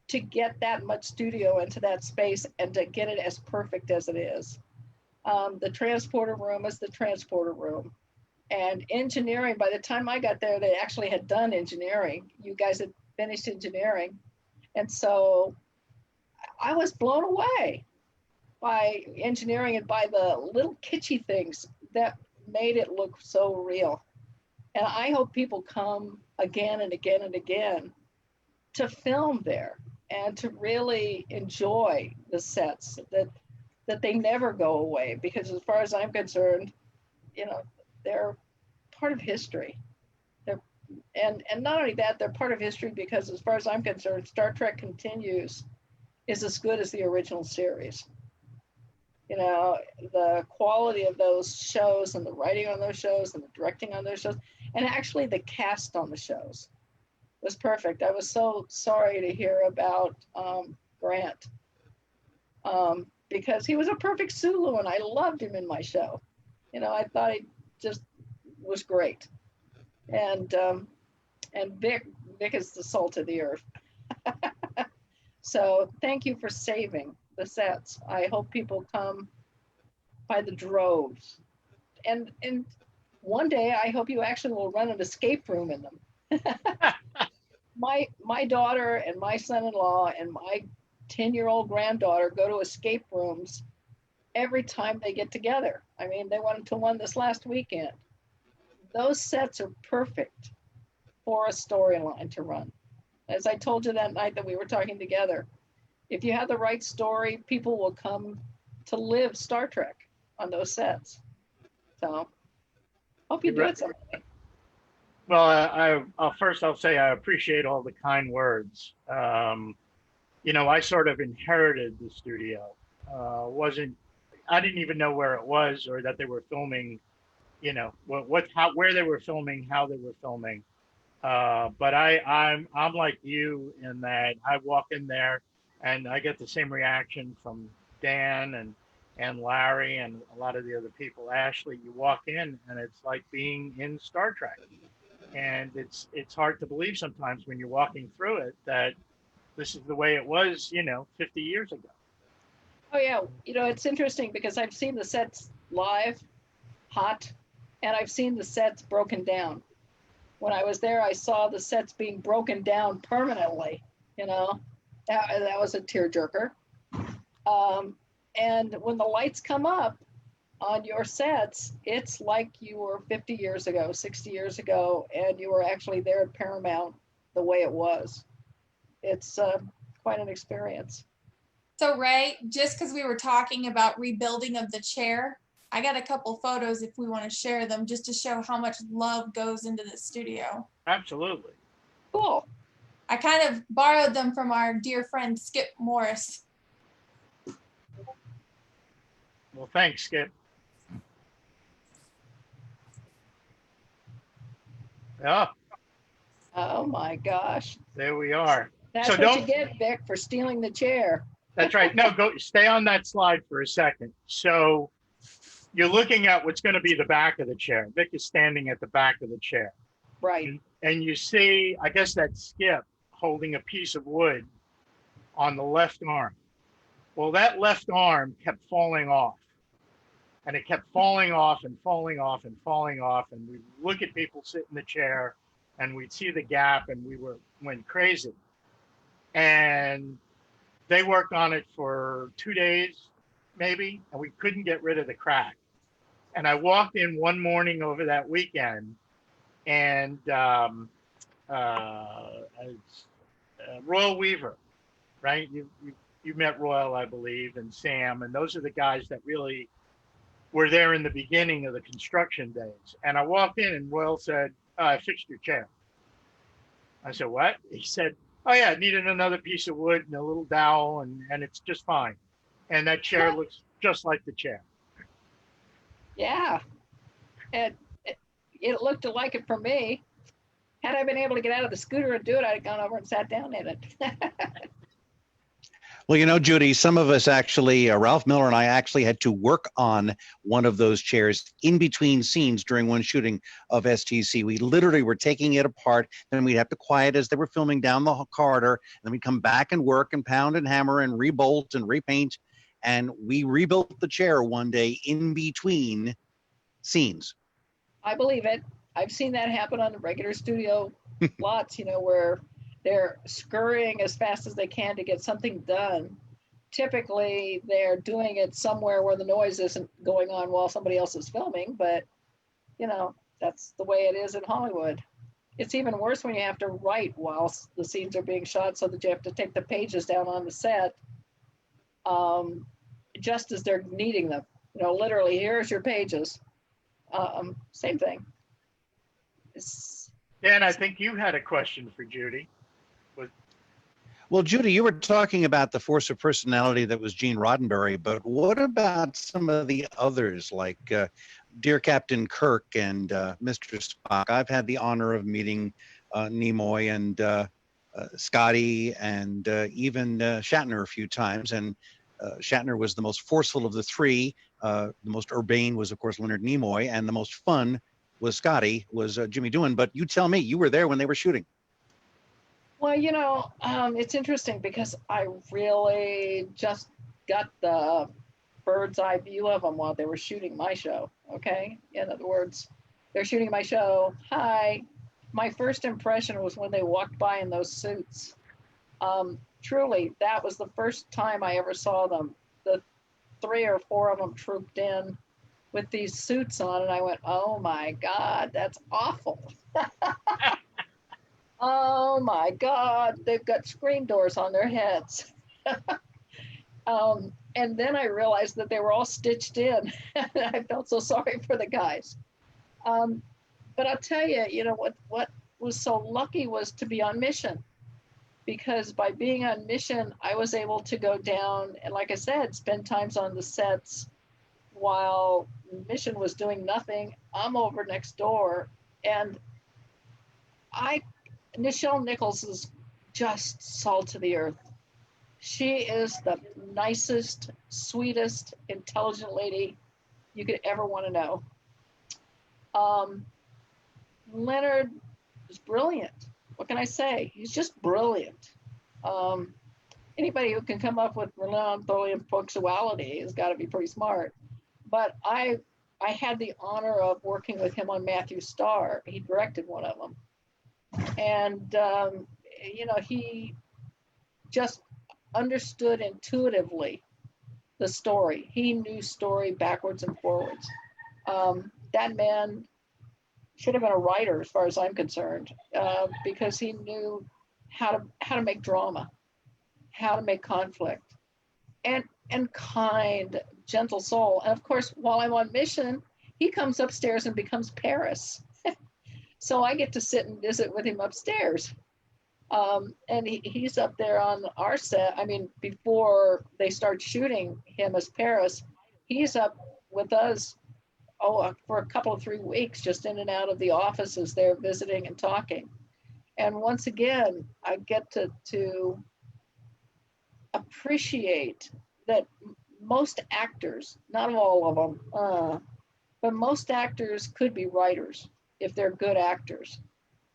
S3: to get that much studio into that space and to get it as perfect as it is. The transporter room is the transporter room. And engineering, by the time I got there, they actually had done engineering. You guys had finished engineering. And so I was blown away by engineering and by the little kitschy things that made it look so real. And I hope people come again and again and again to film there and to really enjoy the sets that they never go away, because as far as I'm concerned, you know, they're part of history. And not only that, they're part of history because as far as I'm concerned, Star Trek Continues is as good as the original series. You know, the quality of those shows and the writing on those shows and the directing on those shows, and actually the cast on the shows was perfect. I was so sorry to hear about Grant because he was a perfect Sulu and I loved him in my show. You know, I thought he just was great. And Vic is the salt of the earth. So thank you for saving the sets. I hope people come by the droves. And one day I hope you actually will run an escape room in them. My daughter and my son-in-law and my 10-year-old granddaughter go to escape rooms every time they get together. I mean, they went to one this last weekend. Those sets are perfect for a storyline to run. As I told you that night that we were talking together, if you have the right story, people will come to live Star Trek on those sets. So hope you do it someday.
S2: Well, first I'll say I appreciate all the kind words. You know, I sort of inherited the studio. I didn't even know where it was or that they were filming, you know, where they were filming, how they were filming. But I'm like you in that I walk in there and I get the same reaction from Dan and Larry and a lot of the other people. Ashley, you walk in and it's like being in Star Trek. And it's hard to believe sometimes when you're walking through it that this is the way it was, you know, 50 years ago.
S3: Oh yeah, you know, it's interesting because I've seen the sets live, hot, and I've seen the sets broken down. When I was there, I saw the sets being broken down permanently, you know, that was a tearjerker. And when the lights come up on your sets, it's like you were 50 years ago, 60 years ago, and you were actually there at Paramount the way it was. It's quite an experience.
S4: So Ray, just because we were talking about rebuilding of the chair, I got a couple photos if we want to share them just to show how much love goes into the studio.
S2: Absolutely.
S3: Cool.
S4: I kind of borrowed them from our dear friend Skip Morris.
S2: Well, thanks, Skip. Yeah,
S3: Oh my gosh.
S2: there we are.
S3: That's
S2: So
S3: what you get, Vic, for stealing the chair.
S2: That's right. No, stay on that slide for a second. So you're looking at what's going to be the back of the chair. Vic is standing at the back of the chair.
S3: Right.
S2: And you see, I guess that's Skip holding a piece of wood on the left arm. Well, that left arm kept falling off. And it kept falling off and falling off and falling off. And we look at people sit in the chair and we'd see the gap and went crazy. And they worked on it for 2 days, maybe, and we couldn't get rid of the crack. And I walked in one morning over that weekend and Royal Weaver, right? You met Royal, I believe, and Sam, and those are the guys that really were there in the beginning of the construction days. And I walked in and Royal said, I fixed your chair. I said, what? He said, Oh yeah, it needed another piece of wood and a little dowel, and it's just fine. And that chair looks just like the chair.
S3: Yeah, it, it looked like it for me. Had I been able to get out of the scooter and do it, I'd have gone over and sat down in it.
S5: Well, you know, Judy, some of us actually, Ralph Miller and I actually had to work on one of those chairs in between scenes during one shooting of STC. We literally were taking it apart, then we'd have to quiet as they were filming down the corridor, and then we'd come back and work and pound and hammer and rebolt and repaint. And we rebuilt the chair one day in between scenes.
S3: I believe it. I've seen that happen on the regular studio lots, you know, where they're scurrying as fast as they can to get something done. Typically, they're doing it somewhere where the noise isn't going on while somebody else is filming, but, you know, that's the way it is in Hollywood. It's even worse when you have to write while the scenes are being shot, so that you have to take the pages down on the set just as they're needing them. You know, literally, here's your pages. Same thing.
S2: Dan, I think you had a question for Judy.
S5: Well, Judy, you were talking about the force of personality that was Gene Roddenberry, but what about some of the others like Dear Captain Kirk and Mr. Spock? I've had the honor of meeting Nimoy and Scotty and even Shatner a few times, and Shatner was the most forceful of the three. The most urbane was, of course, Leonard Nimoy, and the most fun was Scotty, was Jimmy Doohan. But you tell me, you were there when they were shooting.
S3: Well, you know, it's interesting because I really just got the bird's eye view of them while they were shooting my show. Okay. In other words, they're shooting my show. Hi. My first impression was when they walked by in those suits. Truly, that was the first time I ever saw them. The 3 or 4 of them trooped in with these suits on, and I went, oh my God, that's awful. Oh my God, they've got screen doors on their heads. And then I realized that they were all stitched in. I felt so sorry for the guys. But I'll tell you, you know, what was so lucky was to be on mission. Because by being on mission, I was able to go down and, like I said, spend times on the sets while mission was doing nothing. I'm over next door, and Nichelle Nichols is just salt of the earth. She is the nicest, sweetest, intelligent lady you could ever want to know. Leonard is brilliant. What can I say? He's just brilliant. Anybody who can come up with brilliant punctuality has got to be pretty smart. But I had the honor of working with him on Matthew Starr. He directed one of them. And, you know, he just understood intuitively the story. He knew story backwards and forwards. That man should have been a writer as far as I'm concerned, because he knew how to make drama, how to make conflict, and kind, gentle soul. And of course, while I'm on mission, he comes upstairs and becomes Paris. So I get to sit and visit with him upstairs. And he's up there on our set. I mean, before they start shooting him as Paris, he's up with us, for a couple of 3 weeks, just in and out of the offices there visiting and talking. And once again, I get to appreciate that most actors, not all of them, but most actors could be writers if they're good actors,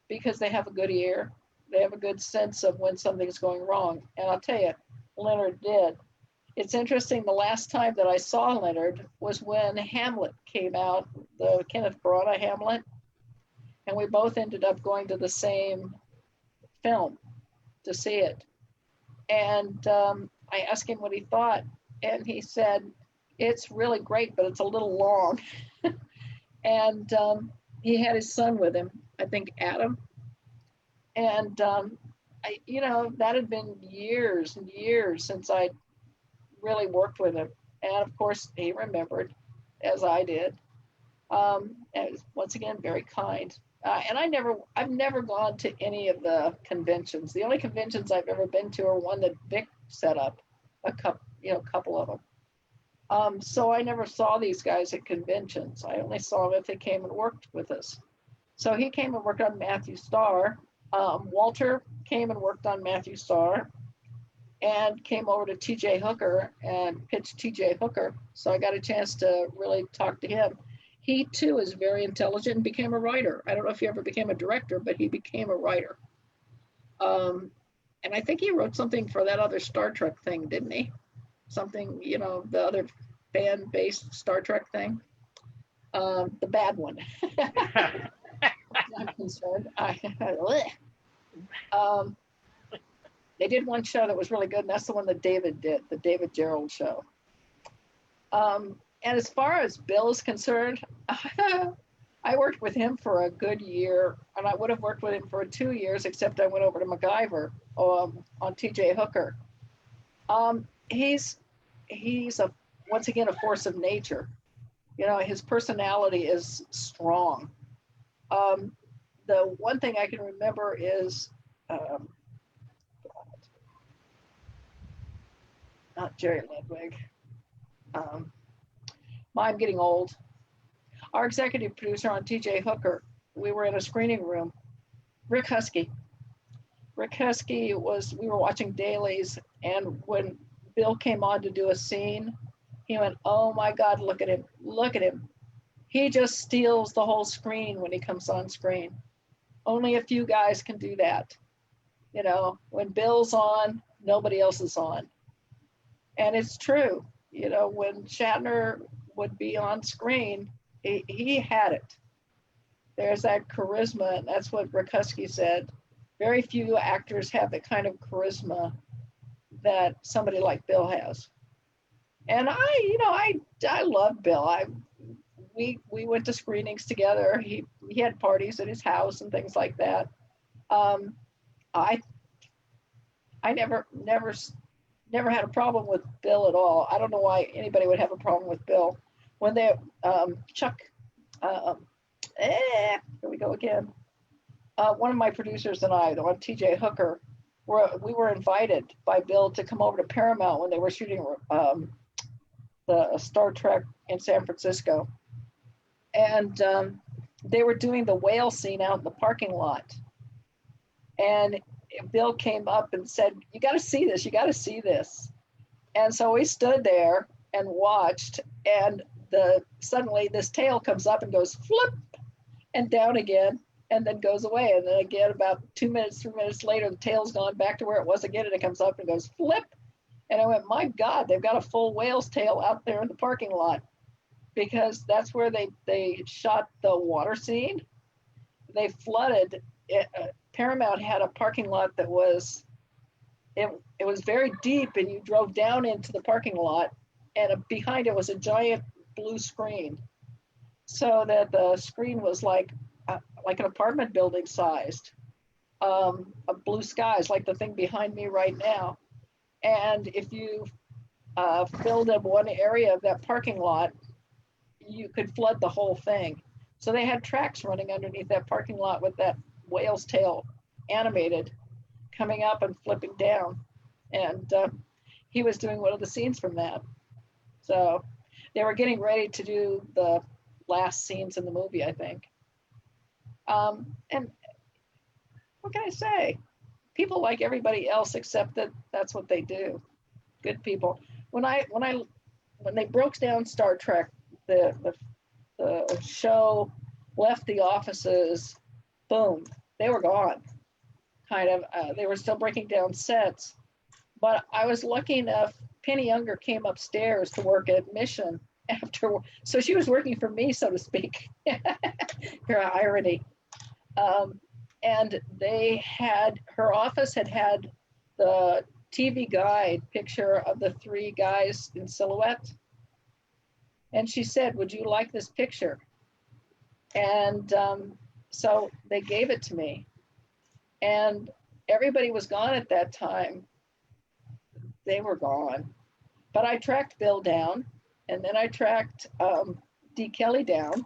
S3: because they have a good ear. They have a good sense of when something's going wrong. And I'll tell you, Leonard did. It's interesting, the last time that I saw Leonard was when Hamlet came out, the Kenneth Branagh Hamlet, and we both ended up going to the same film to see it. And I asked him what he thought, and he said, it's really great, but it's a little long. And he had his son with him, I think Adam. And, you know, that had been years and years since I really worked with him. And of course, he remembered, as I did. And it was, once again, very kind. And I've never gone to any of the conventions. The only conventions I've ever been to are one that Vic set up, a couple of them. So I never saw these guys at conventions. I only saw them if they came and worked with us. So he came and worked on Matthew Starr. Walter came and worked on Matthew Starr and came over to TJ Hooker and pitched TJ Hooker. So I got a chance to really talk to him. He too is very intelligent and became a writer. I don't know if he ever became a director, but he became a writer. And I think he wrote something for that other Star Trek thing, didn't he? Something, the other fan-based Star Trek thing. The bad one. I'm concerned. They did one show that was really good, and that's the one that David did, the David Gerald show. And as far as Bill is concerned, I worked with him for a good year, and I would have worked with him for 2 years, except I went over to MacGyver on TJ Hooker. He's once again a force of nature. His personality is strong. The one thing I can remember is not Jerry Ludwig. I'm getting old. Our executive producer on TJ Hooker, we were in a screening room. Rick Husky. We were watching dailies, and when Bill came on to do a scene, he went, "Oh my God, look at him, look at him. He just steals the whole screen when he comes on screen. Only a few guys can do that. When Bill's on, nobody else is on." And it's true. When Shatner would be on screen, he had it. There's that charisma, and that's what Rick Husky said. Very few actors have the kind of charisma that somebody like Bill has. And I love Bill. We went to screenings together. He had parties at his house and things like that. I never had a problem with Bill at all. I don't know why anybody would have a problem with Bill. When they Chuck, here we go again. One of my producers and I, on TJ Hooker, we were invited by Bill to come over to Paramount when they were shooting the Star Trek in San Francisco. And they were doing the whale scene out in the parking lot. And Bill came up and said, "You got to see this, you got to see this." And so we stood there and watched, and suddenly this tail comes up and goes flip and down again, and then goes away. And then again, about 2 minutes, 3 minutes later, the tail's gone back to where it was again, and it comes up and goes flip. And I went, my God, they've got a full whale's tail out there in the parking lot, because that's where they shot the water scene. They flooded it. Paramount had a parking lot that was, it was very deep, and you drove down into the parking lot, and behind it was a giant blue screen, so that the screen was like an apartment building sized, of blue skies, like the thing behind me right now. And if you filled up one area of that parking lot, you could flood the whole thing. So they had tracks running underneath that parking lot with that whale's tail animated, coming up and flipping down. And he was doing one of the scenes from that. So they were getting ready to do the last scenes in the movie, I think. And what can I say? People like everybody else, except that that's what they do. Good people. When they broke down Star Trek, the show left the offices, boom, they were gone. Kind of, they were still breaking down sets. But I was lucky enough, Penny Younger came upstairs to work at Mission after, so she was working for me, so to speak. Your irony. And her office had the TV guide picture of the three guys in silhouette. And she said, "Would you like this picture?" And so they gave it to me. And everybody was gone at that time. They were gone. But I tracked Bill down, and then I tracked Dee Kelly down,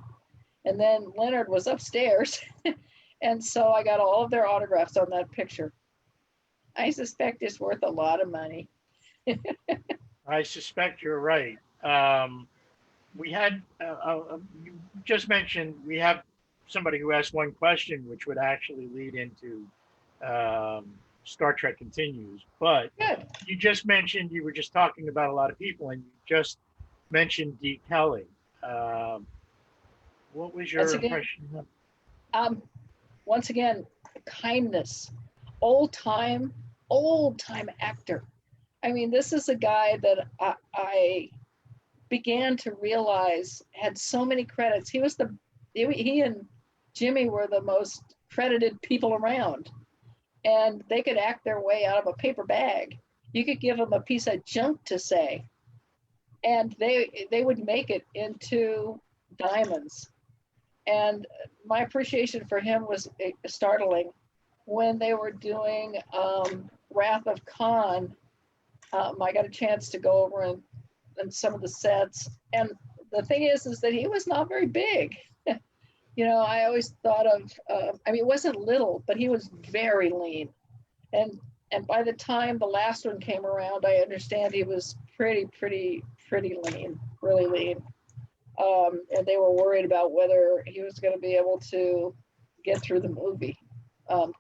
S3: And then Leonard was upstairs. And so I got all of their autographs on that picture. I suspect it's worth a lot of money.
S2: I suspect you're right. We had, you just mentioned, we have somebody who asked one question, which would actually lead into Star Trek Continues. But
S3: Good.
S2: you just mentioned, you were just talking about a lot of people, and you just mentioned Dee Kelly. What was your
S3: Once again,
S2: impression of him?
S3: Once again, kindness, old time actor. I mean, this is a guy that I began to realize had so many credits. He and Jimmy were the most credited people around, and they could act their way out of a paper bag. You could give them a piece of junk to say, and they would make it into diamonds. And my appreciation for him was startling when they were doing Wrath of Khan. I got a chance to go over and some of the sets. And the thing is that he was not very big. You know, I always thought of, I mean, it wasn't little, but he was very lean. And by the time the last one came around, I understand he was pretty lean, really lean. And they were worried about whether he was going to be able to get through the movie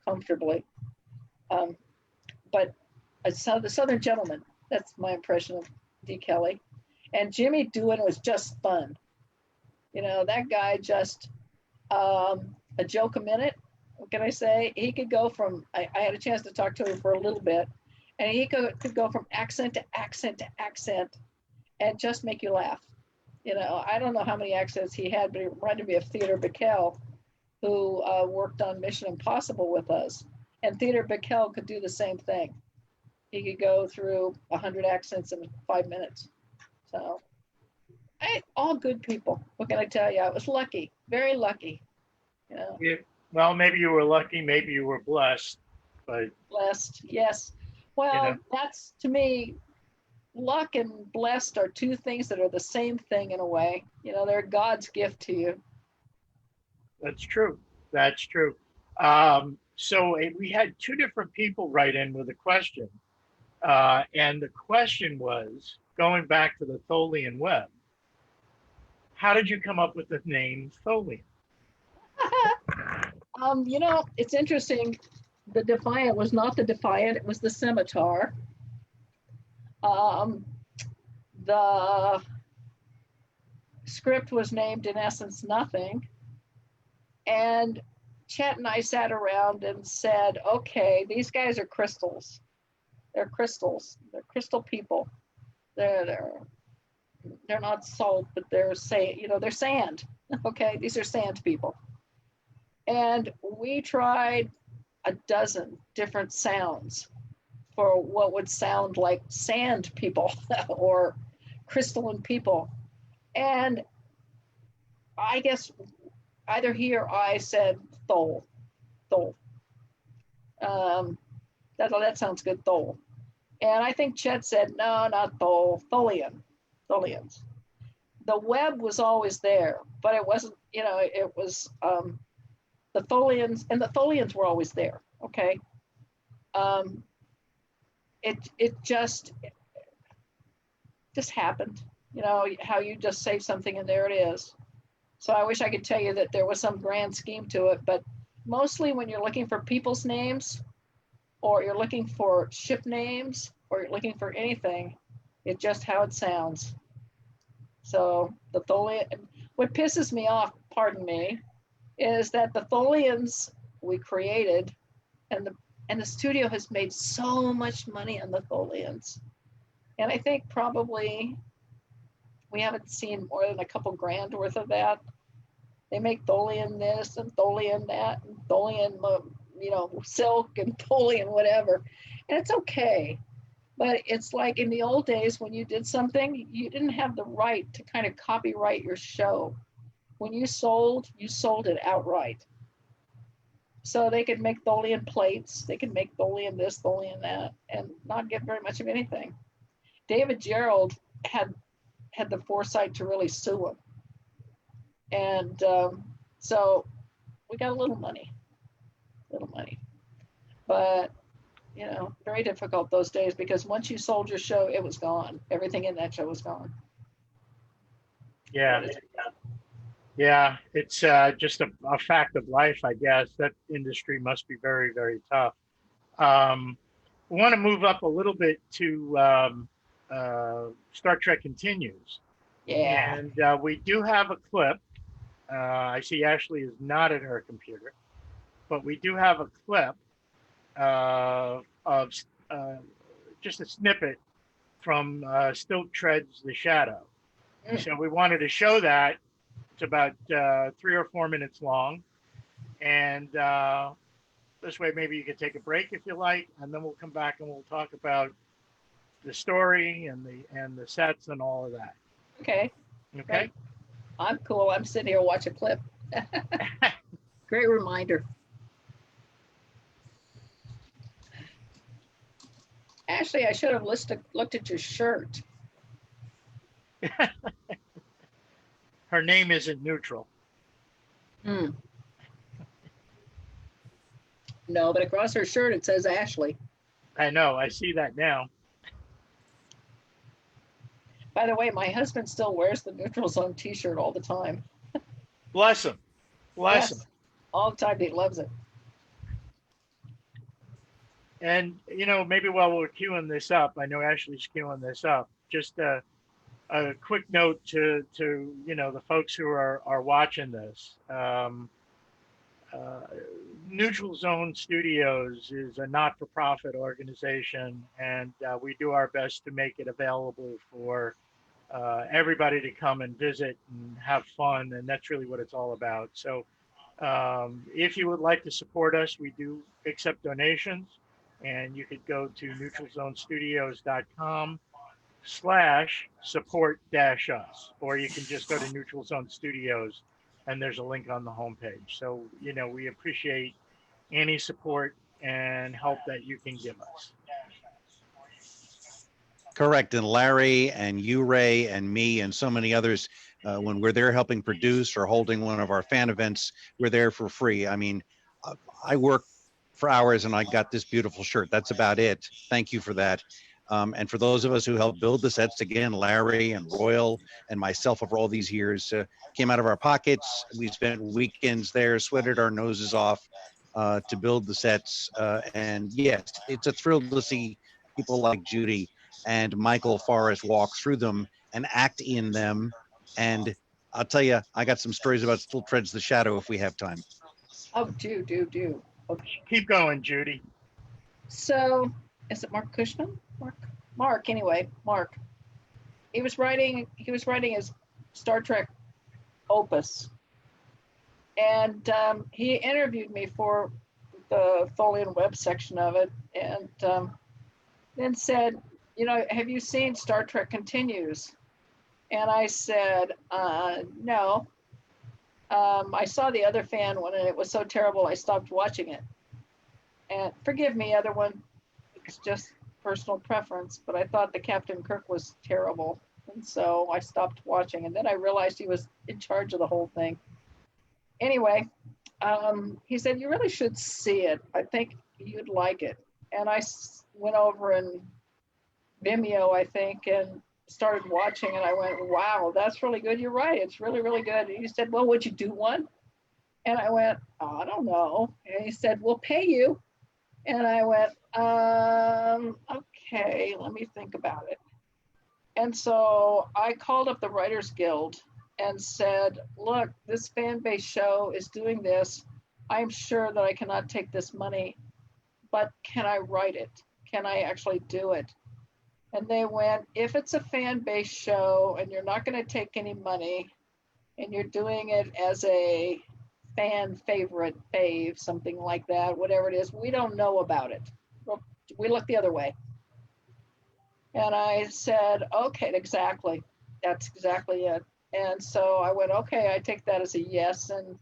S3: comfortably. But the Southern Gentleman, that's my impression of Dee Kelly. And Jimmy Doohan was just fun. You know, that guy just, a joke a minute, what can I say? He could go from, I had a chance to talk to him for a little bit, and he could go from accent to accent to accent and just make you laugh. You know, I don't know how many accents he had, but he reminded me of Theodore Bickel, who worked on Mission Impossible with us. And Theodore Bickel could do the same thing. He could go through 100 accents in 5 minutes. So, all good people. What can I tell you? I was lucky, very lucky. You know,
S2: Yeah, well, maybe you were lucky, maybe you were blessed, but
S3: blessed, yes. Well, that's, to me, luck and blessed are two things that are the same thing in a way. You know, they're God's gift to you.
S2: that's true. That's true. So we had two different people write in with a question. And the question was, going back to the Tholian web, how did you come up with the name Tholian?
S3: You know, it's interesting. The Defiant was not the Defiant, it was the Scimitar. The script was named, in essence, Nothing. And Chet and I sat around and said, okay, these guys are crystals. They're crystals. They're crystal people. They're not salt, but they're they're sand. Okay, these are sand people. And we tried a dozen different sounds for what would sound like sand people or crystalline people. And I guess either he or I said Thol. That sounds good, Thol. And I think Chet said, no, not Thol, Tholians. The web was always there, but it wasn't, you know, it was the Tholians, and the Tholians were always there, okay? It just happened, you know, how you just say something and there it is. So I wish I could tell you that there was some grand scheme to it, but mostly when you're looking for people's names, or you're looking for ship names, or you're looking for anything, it's just how it sounds. So the Tholian, what pisses me off, pardon me, is that the Tholians we created, and the studio has made so much money on the Tholians. And I think probably we haven't seen more than a couple grand worth of that. They make Tholian this and Tholian that, and Tholian, you know, silk and Tholian whatever. And it's okay. But it's like in the old days when you did something, you didn't have the right to kind of copyright your show. When you sold it outright. So they could make Tholian plates, they could make Tholian this, Tholian that, and not get very much of anything. David Gerald had the foresight to really sue him. And So we got a little money, but you know, very difficult those days because once you sold your show, it was gone. Everything in that show was gone.
S2: Yeah. Yeah. It's just a fact of life, I guess. That industry must be very, very tough. We want to move up a little bit to Star Trek Continues.
S3: Yeah.
S2: And we do have a clip. I see Ashley is not at her computer, but we do have a clip of just a snippet from Still Treads the Shadow. So we wanted to show that. It's about 3 or 4 minutes long. And this way, maybe you could take a break if you like, and then we'll come back and we'll talk about the story and the sets and all of that.
S3: Okay.
S2: Okay.
S3: Right. I'm cool. I'm sitting here watching a clip. Great reminder. Ashley, I should have looked at your shirt.
S2: Her name isn't neutral.
S3: Hmm. No, but across her shirt it says Ashley.
S2: I know. I see that now.
S3: By the way, my husband still wears the Neutral Zone t-shirt all the time.
S2: Bless him. Bless him.
S3: Yes, all the time. He loves it.
S2: And, you know, maybe while we're queuing this up, I know Ashley's queuing this up, just a quick note to you know, the folks who are watching this. Neutral Zone Studios is a not-for-profit organization, and we do our best to make it available for everybody to come and visit and have fun, and that's really what it's all about. So if you would like to support us, we do accept donations, and you could go to neutralzonestudios.com/support-us, or you can just go to Neutral Zone Studios, and there's a link on the homepage. So, you know, we appreciate any support and help that you can give us.
S5: Correct. And Larry and you, Ray, and me, and so many others, when we're there helping produce or holding one of our fan events, we're there for free. I mean, I work for hours and I got this beautiful shirt. That's about it. Thank you for that. And for those of us who helped build the sets, again, Larry and Royal and myself over all these years, came out of our pockets. We spent weekends there, sweated our noses off to build the sets. And yes, it's a thrill to see people like Judy and Michael Forrest walk through them and act in them. And I'll tell you, I got some stories about Still Treads the Shadow if we have time.
S3: Oh, do. Okay.
S2: Keep going, Judy.
S3: So, is it Mark Cushman? Mark. Anyway, Mark. He was writing his Star Trek opus, and he interviewed me for the Tholian web section of it, and then said, you know, have you seen Star Trek Continues? And I said, no. I saw the other fan one, and it was so terrible I stopped watching it. And forgive me, other one, it's just personal preference, but I thought the Captain Kirk was terrible, and so I stopped watching. And then I realized he was in charge of the whole thing. Anyway, he said, you really should see it. I think you'd like it. And I went over and Vimeo, I think, and started watching, and I went, wow, that's really good. You're right. It's really, really good. And he said, well, would you do one? And I went, oh, I don't know. And he said, we'll pay you. And I went, okay, let me think about it. And so I called up the Writers Guild and said, look, this fan-based show is doing this. I'm sure that I cannot take this money, but can I write it? Can I actually do it? And they went, if it's a fan-based show and you're not going to take any money and you're doing it as a fan favorite fave, something like that, whatever it is, we don't know about it. We look the other way. And I said, okay, exactly. That's exactly it. And so I went, okay, I take that as a yes. And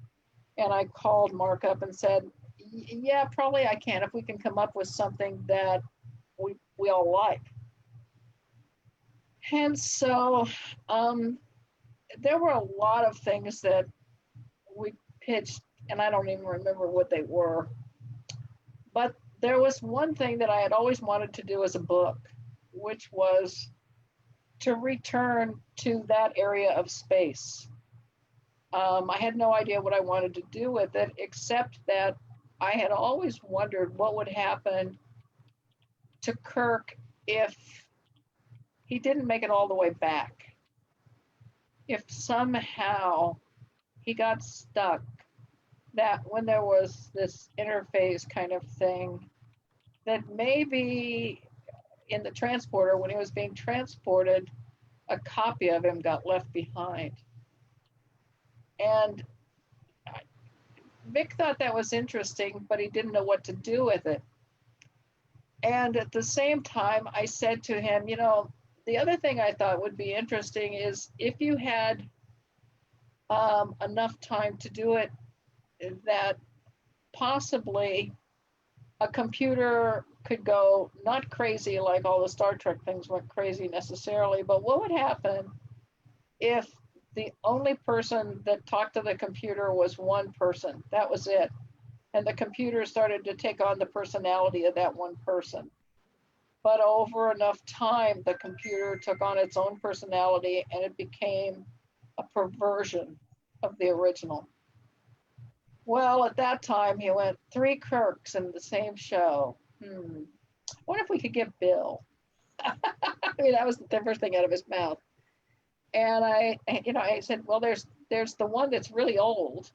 S3: I called Mark up and said, yeah, probably I can, if we can come up with something that we all like. And so there were a lot of things that we pitched, and I don't even remember what they were. But there was one thing that I had always wanted to do as a book, which was to return to that area of space. I had no idea what I wanted to do with it, except that I had always wondered what would happen to Kirk if he didn't make it all the way back. If somehow he got stuck, that when there was this interface kind of thing, that maybe in the transporter, when he was being transported, a copy of him got left behind. And Vic thought that was interesting, but he didn't know what to do with it. And at the same time, I said to him, you know, the other thing I thought would be interesting is if you had enough time to do it, that possibly a computer could go not crazy like all the Star Trek things went crazy necessarily, but what would happen if the only person that talked to the computer was one person? That was it. And the computer started to take on the personality of that one person. But over enough time, the computer took on its own personality and it became a perversion of the original. Well, at that time, he went 3 Kirks in the same show. What if we could get Bill? I mean, that was the first thing out of his mouth. And I said, well, there's the one that's really old,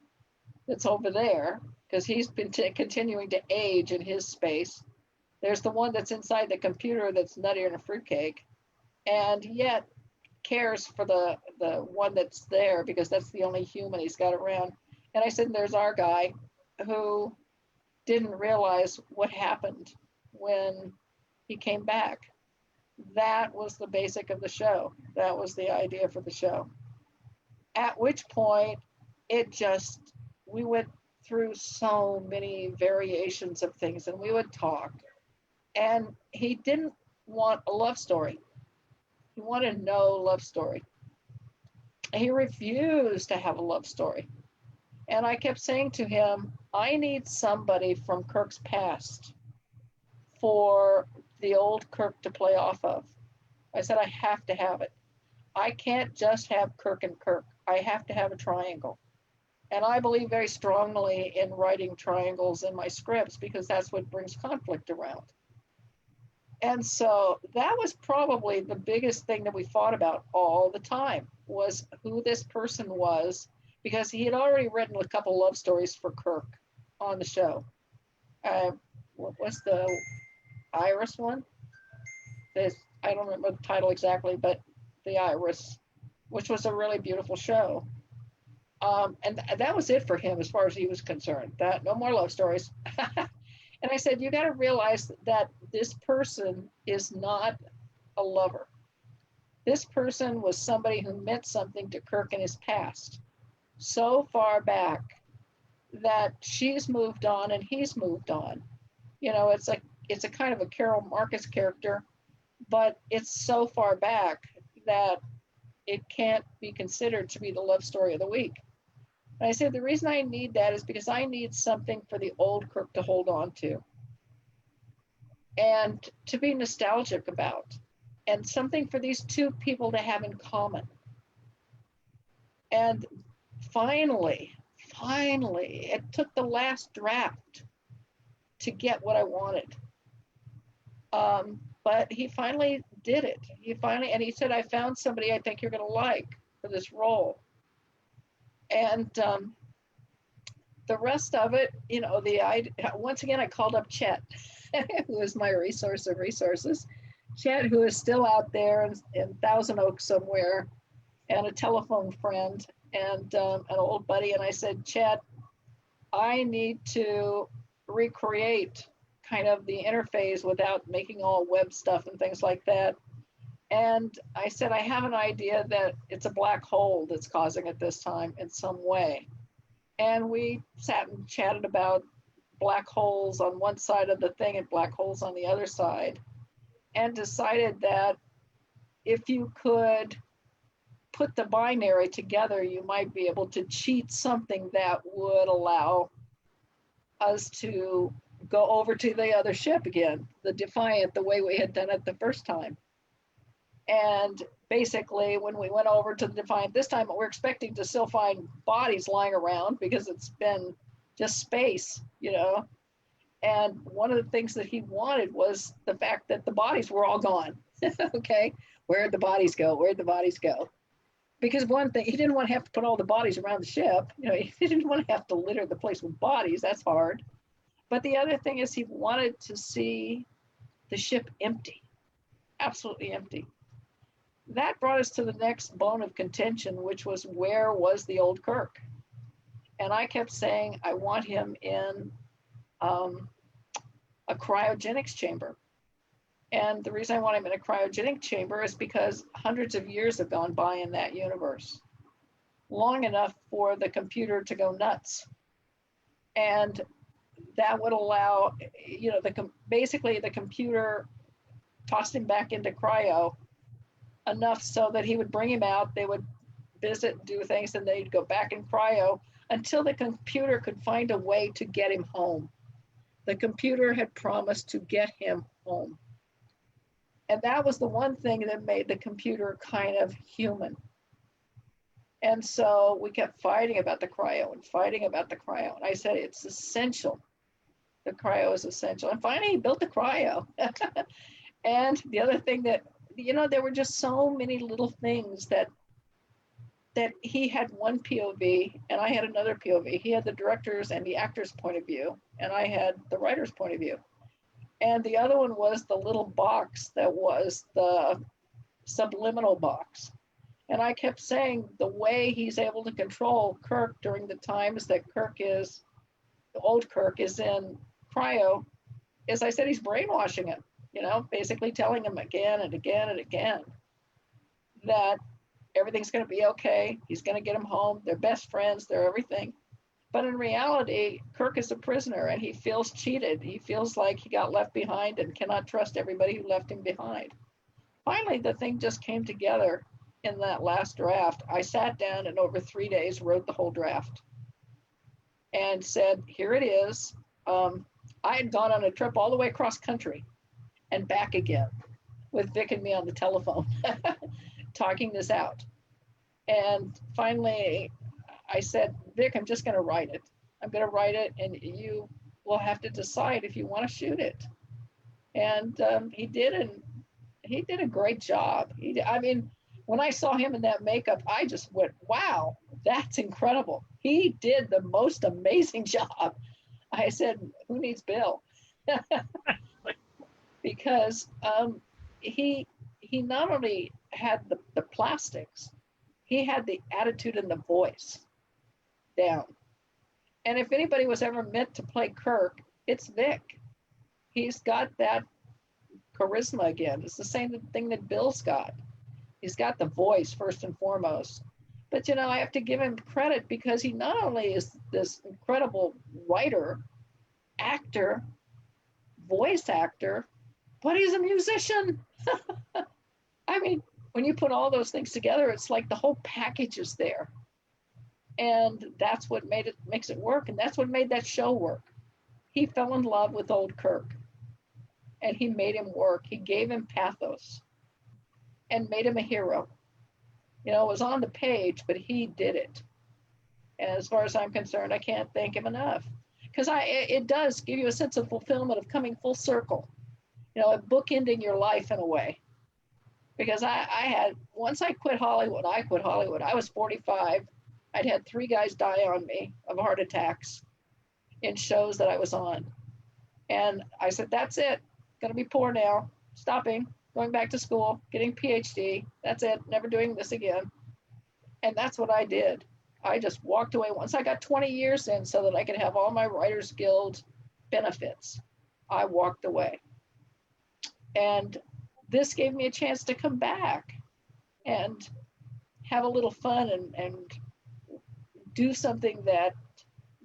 S3: that's over there, because he's been continuing to age in his space. There's the one that's inside the computer that's nuttier than a fruitcake, and yet cares for the one that's there because that's the only human he's got around. And I said, there's our guy who didn't realize what happened when he came back. That was the basic of the show. That was the idea for the show. At which point, we went through so many variations of things and we would talk. And he didn't want a love story. He wanted no love story. He refused to have a love story. And I kept saying to him, I need somebody from Kirk's past for the old Kirk to play off of. I said, I have to have it. I can't just have Kirk and Kirk. I have to have a triangle. And I believe very strongly in writing triangles in my scripts because that's what brings conflict around. And so that was probably the biggest thing that we fought about all the time, was who this person was, because he had already written a couple love stories for Kirk on the show. What was the Iris one? I don't remember the title exactly, but the Iris, which was a really beautiful show. And that was it for him as far as he was concerned. That no more love stories. And I said, you got to realize that this person is not a lover. This person was somebody who meant something to Kirk in his past, so far back that she's moved on and he's moved on. You know, it's a kind of a Carol Marcus character, but it's so far back that it can't be considered to be the love story of the week. And I said, the reason I need that is because I need something for the old Kirk to hold on to and to be nostalgic about, and something for these two people to have in common. And finally, it took the last draft to get what I wanted. But he finally did it. And he said, I found somebody I think you're going to like for this role. And the rest of it, you know, once again, I called up Chet, who is my resource of resources. Chet, who is still out there in Thousand Oaks somewhere, and a telephone friend and an old buddy. And I said, Chet, I need to recreate kind of the interface without making all web stuff and things like that. And I said, I have an idea that it's a black hole that's causing it this time in some way. And we sat and chatted about black holes on one side of the thing and black holes on the other side, and decided that if you could put the binary together, you might be able to cheat something that would allow us to go over to the other ship again, the Defiant, the way we had done it the first time. And basically, when we went over to the Defiant this time, we're expecting to still find bodies lying around because it's been just space, you know. And one of the things that he wanted was the fact that the bodies were all gone. Okay, where'd the bodies go? Where'd the bodies go? Because one thing, he didn't want to have to put all the bodies around the ship. You know, he didn't want to have to litter the place with bodies. That's hard. But the other thing is he wanted to see the ship empty, absolutely empty. That brought us to the next bone of contention, which was, where was the old Kirk? And I kept saying, I want him in a cryogenics chamber. And the reason I want him in a cryogenic chamber is because hundreds of years have gone by in that universe, long enough for the computer to go nuts. And that would allow, you know, basically the computer tossed him back into cryo enough so that he would bring him out, they would visit, do things, and they'd go back in cryo until the computer could find a way to get him home. The computer had promised to get him home. And that was the one thing that made the computer kind of human. And so we kept fighting about the cryo and fighting about the cryo. And I said, it's essential. The cryo is essential. And finally, he built the cryo. And the other thing that, you know, there were just so many little things that he had one POV and I had another POV. He had the director's and the actor's point of view, and I had the writer's point of view. And the other one was the little box that was the subliminal box. And I kept saying the way he's able to control Kirk during the times that the old Kirk is in cryo, is I said he's brainwashing him, you know, basically telling him again and again and again that everything's going to be okay. He's going to get him home. They're best friends. They're everything. But in reality, Kirk is a prisoner and he feels cheated. He feels like he got left behind and cannot trust everybody who left him behind. Finally, the thing just came together in that last draft. I sat down and over 3 days wrote the whole draft and said, here it is. I had gone on a trip all the way across country and back again with Vic and me on the telephone, talking this out. And finally, I said, Vic, I'm just going to write it. I'm going to write it, and you will have to decide if you want to shoot it. And he did, and he did a great job. I mean, when I saw him in that makeup, I just went, wow, that's incredible. He did the most amazing job. I said, who needs Bill? Because he not only had the plastics, he had the attitude and the voice down. And if anybody was ever meant to play Kirk, it's Vic. He's got that charisma again. It's the same thing that Bill's got. He's got the voice first and foremost. But, you know, I have to give him credit because he not only is this incredible writer, actor, voice actor, but he's a musician. I mean, when you put all those things together, it's like the whole package is there. And that's what makes it work. And that's what made that show work. He fell in love with old Kirk and he made him work. He gave him pathos and made him a hero. You know, it was on the page, but he did it. And as far as I'm concerned, I can't thank him enough, because it does give you a sense of fulfillment of coming full circle, you know, bookending your life in a way. Because I had, once I quit Hollywood. I was 45. I'd had 3 guys die on me of heart attacks in shows that I was on. And I said, that's it. Gonna be poor now. Stopping, going back to school, getting PhD. That's it. Never doing this again. And that's what I did. I just walked away once I got 20 years in so that I could have all my Writers Guild benefits. I walked away. And this gave me a chance to come back and have a little fun and do something that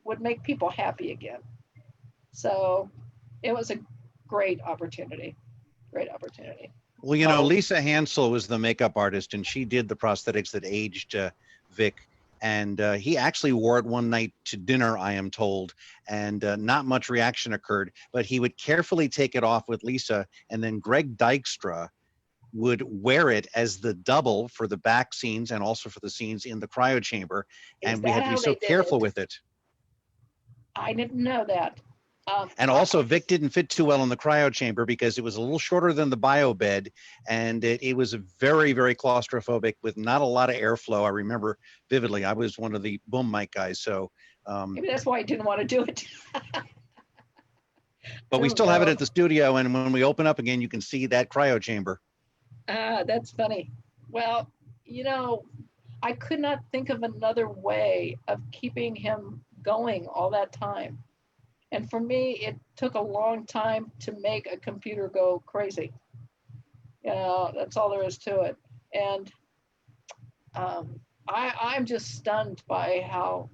S3: would make people happy again. So it was a great opportunity.
S5: Well, you know,
S3: Oh.
S5: Lisa Hansel was the makeup artist, and she did the prosthetics that aged Vic. And he actually wore it one night to dinner, I am told, and not much reaction occurred. But he would carefully take it off with Lisa, and then Greg Dykstra would wear it as the double for the back scenes and also for the scenes in the cryo chamber.
S3: Is
S5: And we had
S3: that
S5: to be
S3: how
S5: so
S3: they did
S5: careful
S3: it?
S5: with it.
S3: I didn't know that.
S5: And also, Vic didn't fit too well in the cryo chamber because it was a little shorter than the bio bed, and it was very, very claustrophobic with not a lot of airflow. I remember vividly. I was one of the boom mic guys, so.
S3: Maybe that's why I didn't want to do it.
S5: But we
S3: Oh,
S5: still have it
S3: no.
S5: at the studio, and when we open up again, you can see that cryo chamber.
S3: That's funny. Well, you know, I could not think of another way of keeping him going all that time. And for me, it took a long time to make a computer go crazy. You know, that's all there is to it. And I'm just stunned by how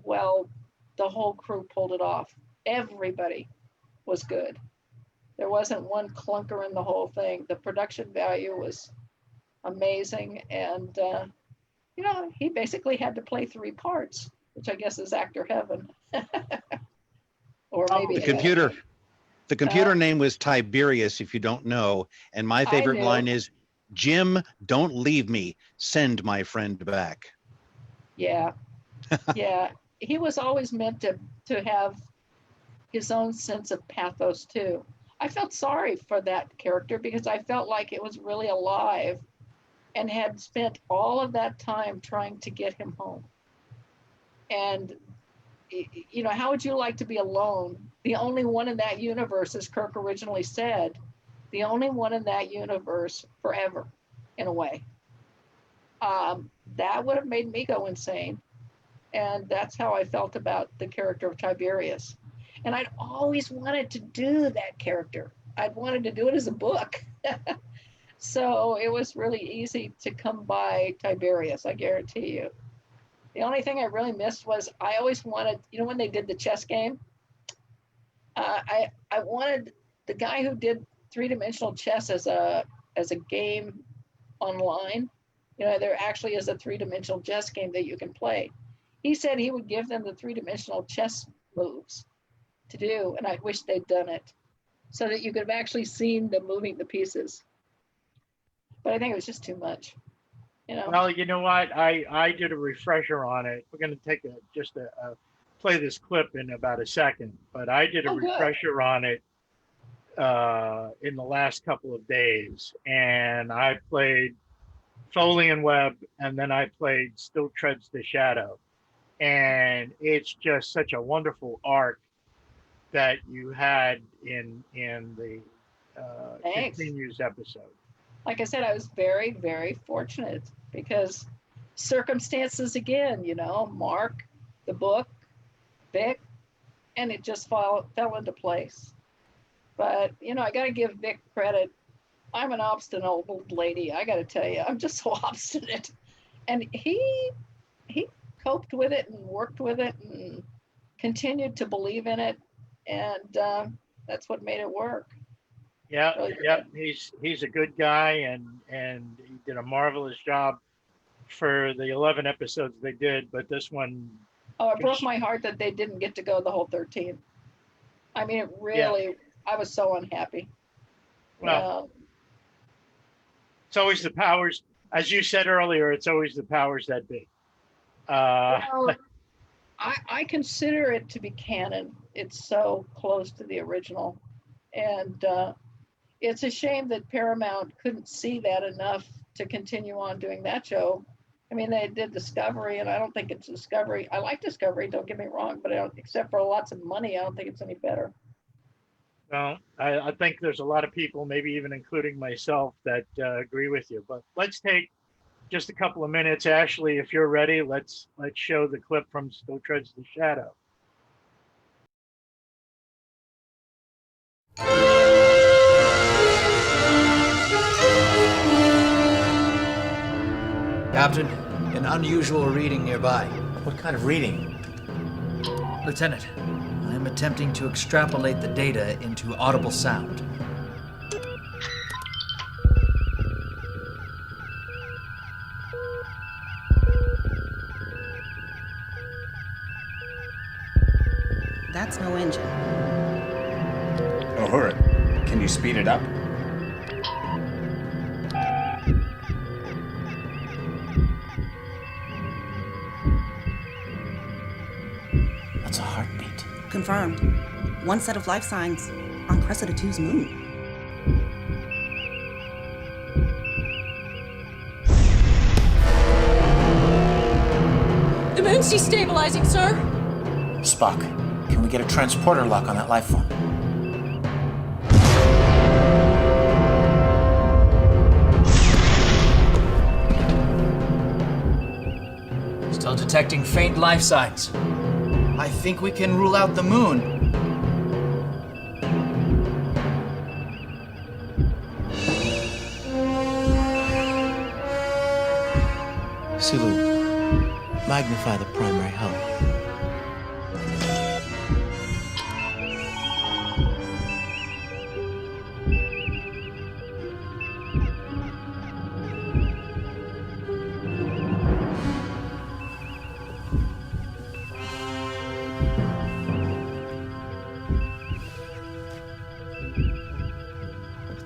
S3: well the whole crew pulled it off. Everybody was good. There wasn't one clunker in the whole thing. The production value was amazing. And, you know, he basically had to play 3 parts, which I guess is actor heaven. Or maybe
S5: The computer name was Tiberius, if you don't know. And my favorite
S3: knew.
S5: line is, Jim, don't leave me. Send my friend back.
S3: Yeah. Yeah. He was always meant to have his own sense of pathos too. I felt sorry for that character because I felt like it was really alive and had spent all of that time trying to get him home. And, you know, how would you like to be alone? The only one in that universe, as Kirk originally said, the only one in that universe forever, in a way. That would have made me go insane. And that's how I felt about the character of Tiberius. And I'd always wanted to do that character. I'd wanted to do it as a book. So it was really easy to come by Tiberius, I guarantee you. The only thing I really missed was I always wanted, you know, when they did the chess game, I wanted the guy who did 3-dimensional chess as a game online. You know, there actually is a 3-dimensional chess game that you can play. He said he would give them the 3-dimensional chess moves to do, and I wish they'd done it so that you could have actually seen them moving the pieces. But I think it was just too much. You know?
S2: Well, you know what? I did a refresher on it. We're going to take play this clip in about a second, but I did a refresher on it in the last couple of days, and I played Foley and Webb, and then I played Still Treads the Shadow, and it's just such a wonderful arc that you had in the continues episode.
S3: Like I said, I was very, very fortunate because circumstances again, you know, Mark, the book, Vic, and it just fell into place. But, you know, I got to give Vic credit. I'm an obstinate old lady. I got to tell you, I'm just so obstinate. And he coped with it and worked with it and continued to believe in it. And that's what made it work.
S2: Yeah,
S3: Really
S2: yeah, he's a good guy, and he did a marvelous job for the 11 episodes they did, but this one.
S3: Oh, it broke my heart that they didn't get to go the whole 13. I mean, it really, I was so unhappy.
S2: Well, it's always the powers, as you said earlier, it's always the powers that be.
S3: Well, I consider it to be canon. It's so close to the original. And it's a shame that Paramount couldn't see that enough to continue on doing that show. I mean, they did Discovery, and I don't think it's Discovery. I like Discovery, don't get me wrong, but I don't, except for lots of money, I don't think it's any better.
S2: Well, I think there's a lot of people, maybe even including myself, that agree with you. But let's take just a couple of minutes. Ashley, if you're ready, let's show the clip from Still Treads the Shadow.
S6: Captain, an unusual reading nearby.
S7: What kind of reading?
S6: Lieutenant, I am attempting to extrapolate the data into audible sound.
S7: That's no engine.
S8: Uhura, can you speed it up?
S9: That's a heartbeat.
S7: Confirmed. One set of life signs on Cressida 2's moon.
S10: The moon's destabilizing, sir.
S9: Spock, can we get a transporter lock on that life form?
S6: Still detecting faint life signs. I think we can rule out the moon.
S9: Sulu, magnify the primary hub.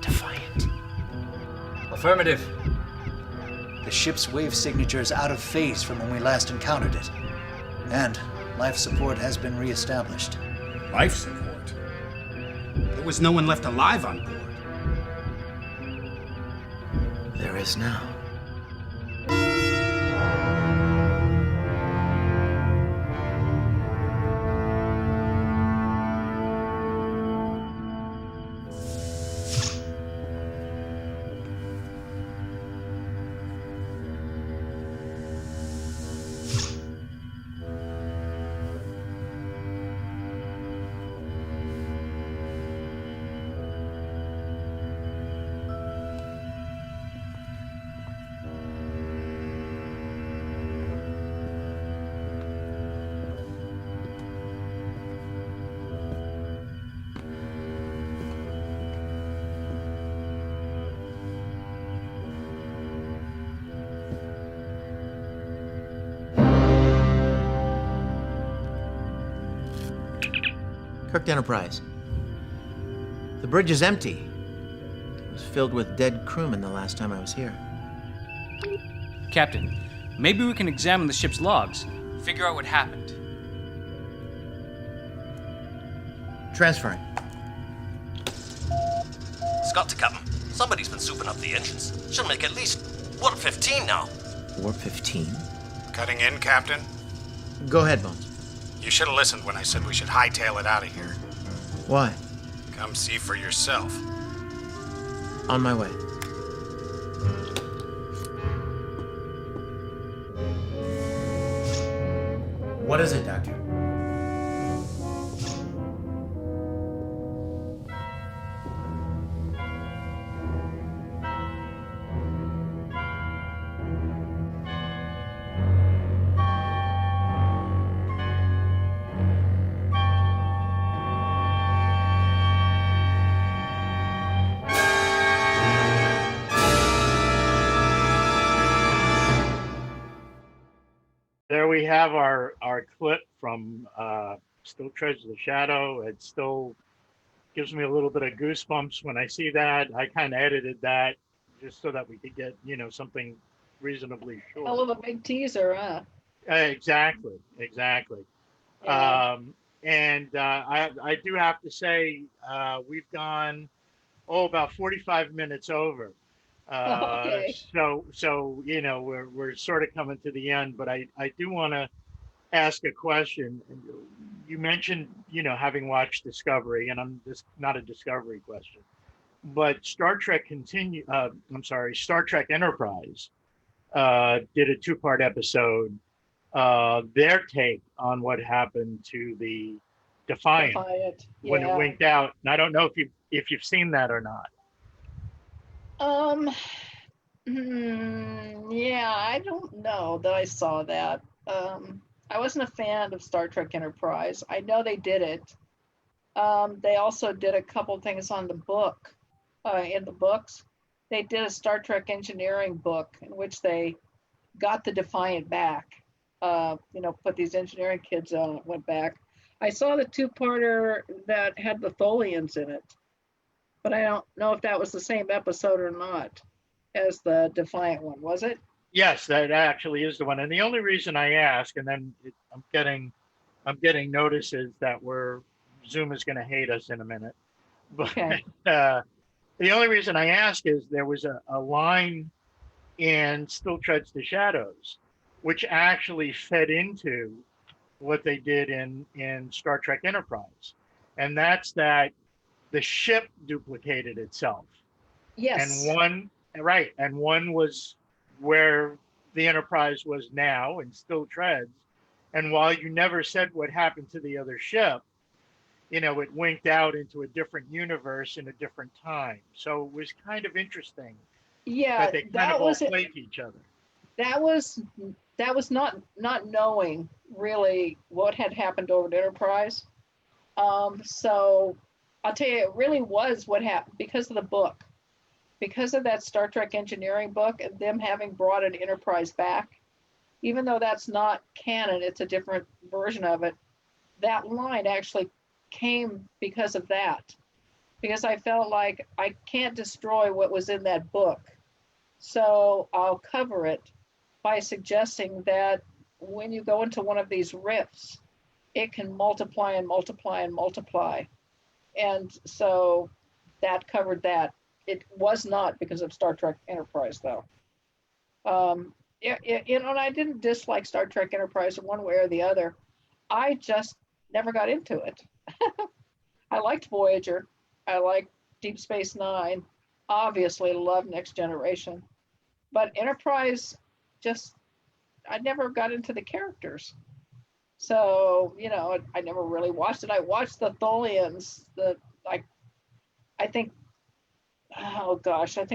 S9: Defiant.
S6: Affirmative. The ship's wave signature is out of phase from when we last encountered it. And life support has been reestablished.
S8: Life support? There was no one left alive on board.
S9: There is now. Kirk Enterprise. The bridge is empty. It was filled with dead crewmen the last time I was here.
S11: Captain, maybe we can examine the ship's logs, figure out what happened.
S9: Transferring.
S12: Scott, Captain. Somebody's been souping up the engines. Should make at least 115 now.
S9: Warp 15?
S8: Cutting in, Captain?
S9: Go ahead, Bones.
S8: You should have listened when I said we should hightail it out of here.
S9: Why?
S8: Come see for yourself.
S9: On my way.
S6: What is it, Doctor?
S2: There we have our clip from Still Treads the Shadow. It still gives me a little bit of goosebumps when I see that. I kind of edited that just so that we could get, something reasonably short.
S3: Hell of a big teaser, huh?
S2: Exactly.
S3: Yeah.
S2: I do have to say, we've gone, about 45 minutes over.
S3: Okay.
S2: So we're sort of coming to the end, but I do want to ask a question. You mentioned, having watched Discovery, and I'm just not a Discovery question, but Star Trek Enterprise did a 2-part episode, their take on what happened to the Defiant when it winked out. And I don't know if you've seen that or not.
S3: Yeah, I don't know that I saw that. I wasn't a fan of Star Trek Enterprise. I know they did it. They also did a couple things on the book, in the books. They did a Star Trek engineering book in which they got the Defiant back. Put these engineering kids on, went back. I saw the two-parter that had the Tholians in it, but I don't know if that was the same episode or not as the Defiant one, was it?
S2: Yes, that actually is the one. And the only reason I ask, and then I'm getting notices that Zoom is going to hate us in a minute. But
S3: Okay.
S2: the only reason I ask is there was a line in Still Treads the Shadows, which actually fed into what they did in Star Trek Enterprise. And that's that the ship duplicated itself.
S3: Yes.
S2: And one was where the Enterprise was now and still treads. And while you never said what happened to the other ship, it winked out into a different universe in a different time. So it was kind of interesting
S3: Yeah,
S2: that they kind of all played each other.
S3: That was not knowing really what had happened over at Enterprise. So I'll tell you, it really was what happened because of the book, because of that Star Trek engineering book and them having brought an Enterprise back. Even though that's not canon, it's a different version of it. That line actually came because of that, because I felt like I can't destroy what was in that book. So I'll cover it by suggesting that when you go into one of these rifts, it can multiply and multiply and multiply. And so that covered that. It was not because of Star Trek Enterprise, though. And I didn't dislike Star Trek Enterprise one way or the other. I just never got into it. I liked Voyager. I liked Deep Space Nine. Obviously, loved Next Generation. But Enterprise, I never got into the characters. So, I never really watched it. I watched the Tholians. I think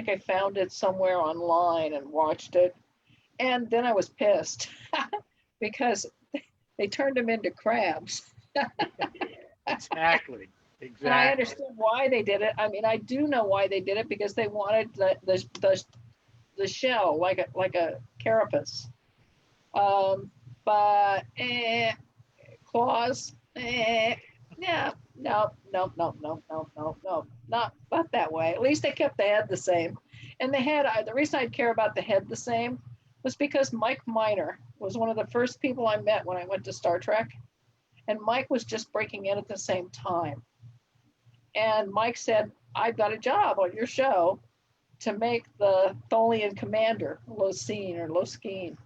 S3: I found it somewhere online and watched it. And then I was pissed because they turned them into crabs.
S2: Exactly.
S3: And I understand why they did it. I mean, I do know why they did it, because they wanted the shell like a carapace. But claws, yeah, no, not that way. At least they kept the head the same. And the reason I'd care about the head the same was because Mike Miner was one of the first people I met when I went to Star Trek. And Mike was just breaking in at the same time. And Mike said, I've got a job on your show to make the Tholian commander, Loskeen.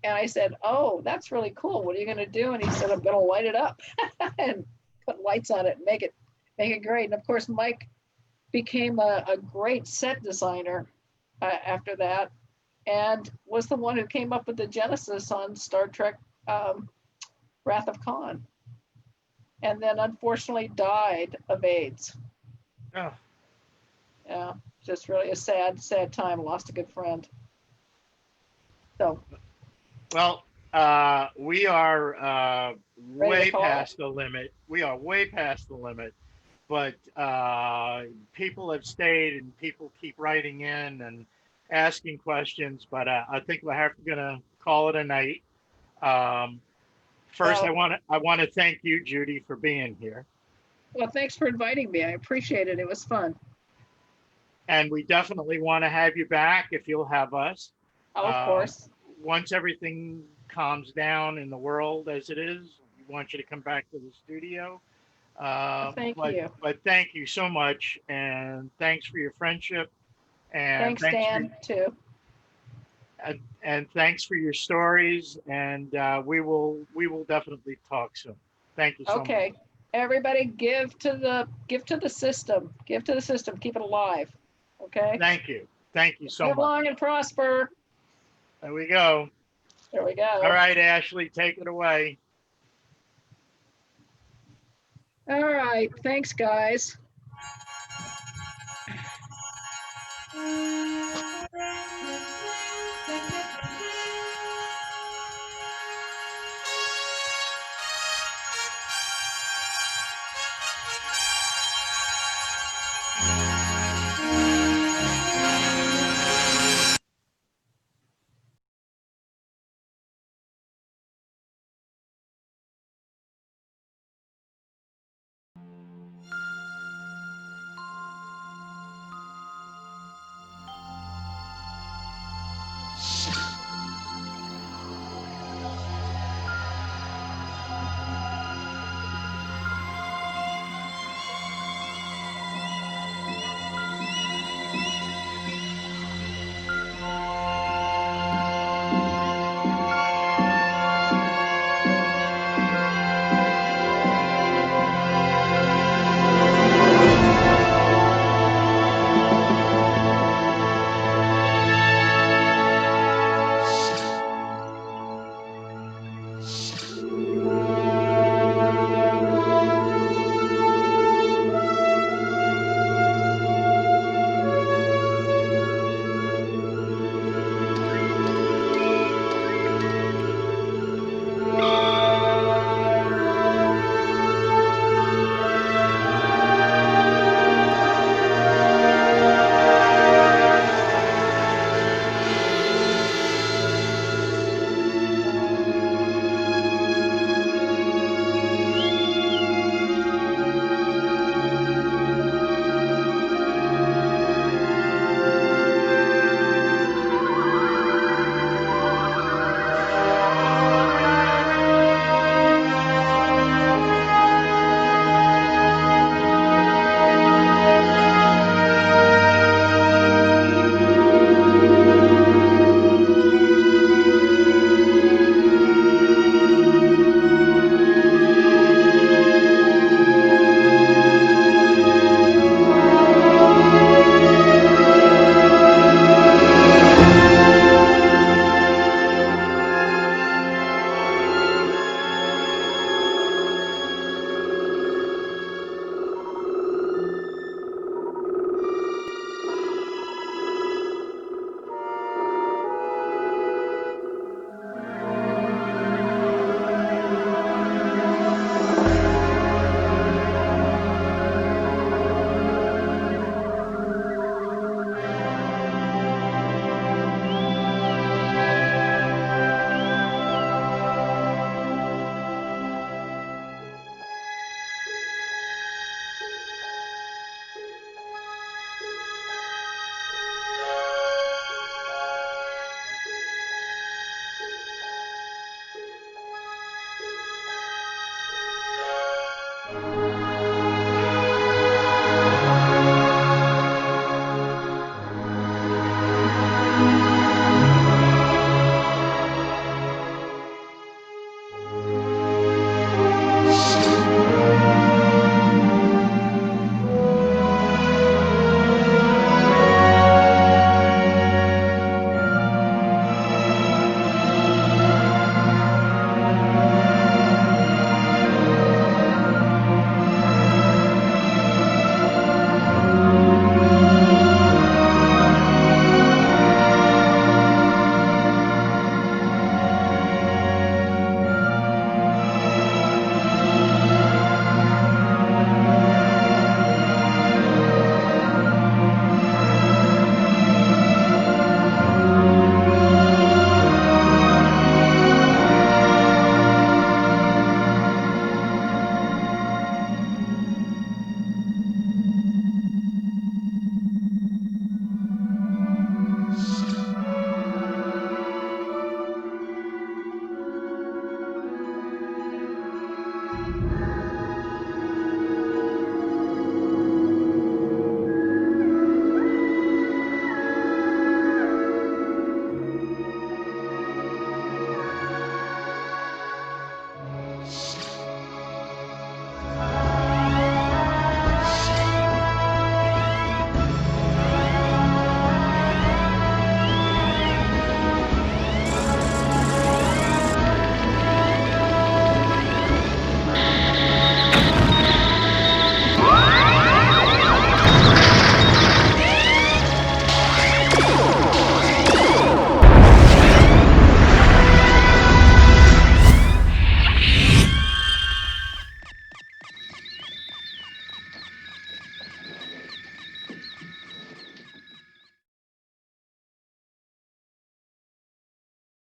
S3: And I said, oh, that's really cool. What are you going to do? And he said, I'm going to light it up and put lights on it and make it great. And of course, Mike became a great set designer after that, and was the one who came up with the genesis on Star Trek Wrath of Khan. And then unfortunately died of AIDS.
S2: Oh.
S3: Yeah, just really a sad time. Lost a good friend. So.
S2: Well, we are way past the limit. We are way past the limit. But people have stayed, and people keep writing in and asking questions. But I think we're going to call it a night. First, I want to thank you, Judy, for being here.
S3: Well, thanks for inviting me. I appreciate it. It was fun.
S2: And we definitely want to have you back if you'll have us.
S3: Oh, of course.
S2: Once everything calms down in the world as it is, we want you to come back to the studio.
S3: Thank you.
S2: But thank you so much, and thanks for your friendship. And
S3: thanks Dan, too.
S2: And thanks for your stories, and we will definitely talk soon. Thank you so much.
S3: Okay, everybody, give to the system. Give to the system. Keep it alive. Okay.
S2: Thank you so
S3: Live
S2: much.
S3: long and prosper.
S2: There we go.
S3: There we go.
S2: All right, Ashley, take it away.
S3: All right, thanks, guys.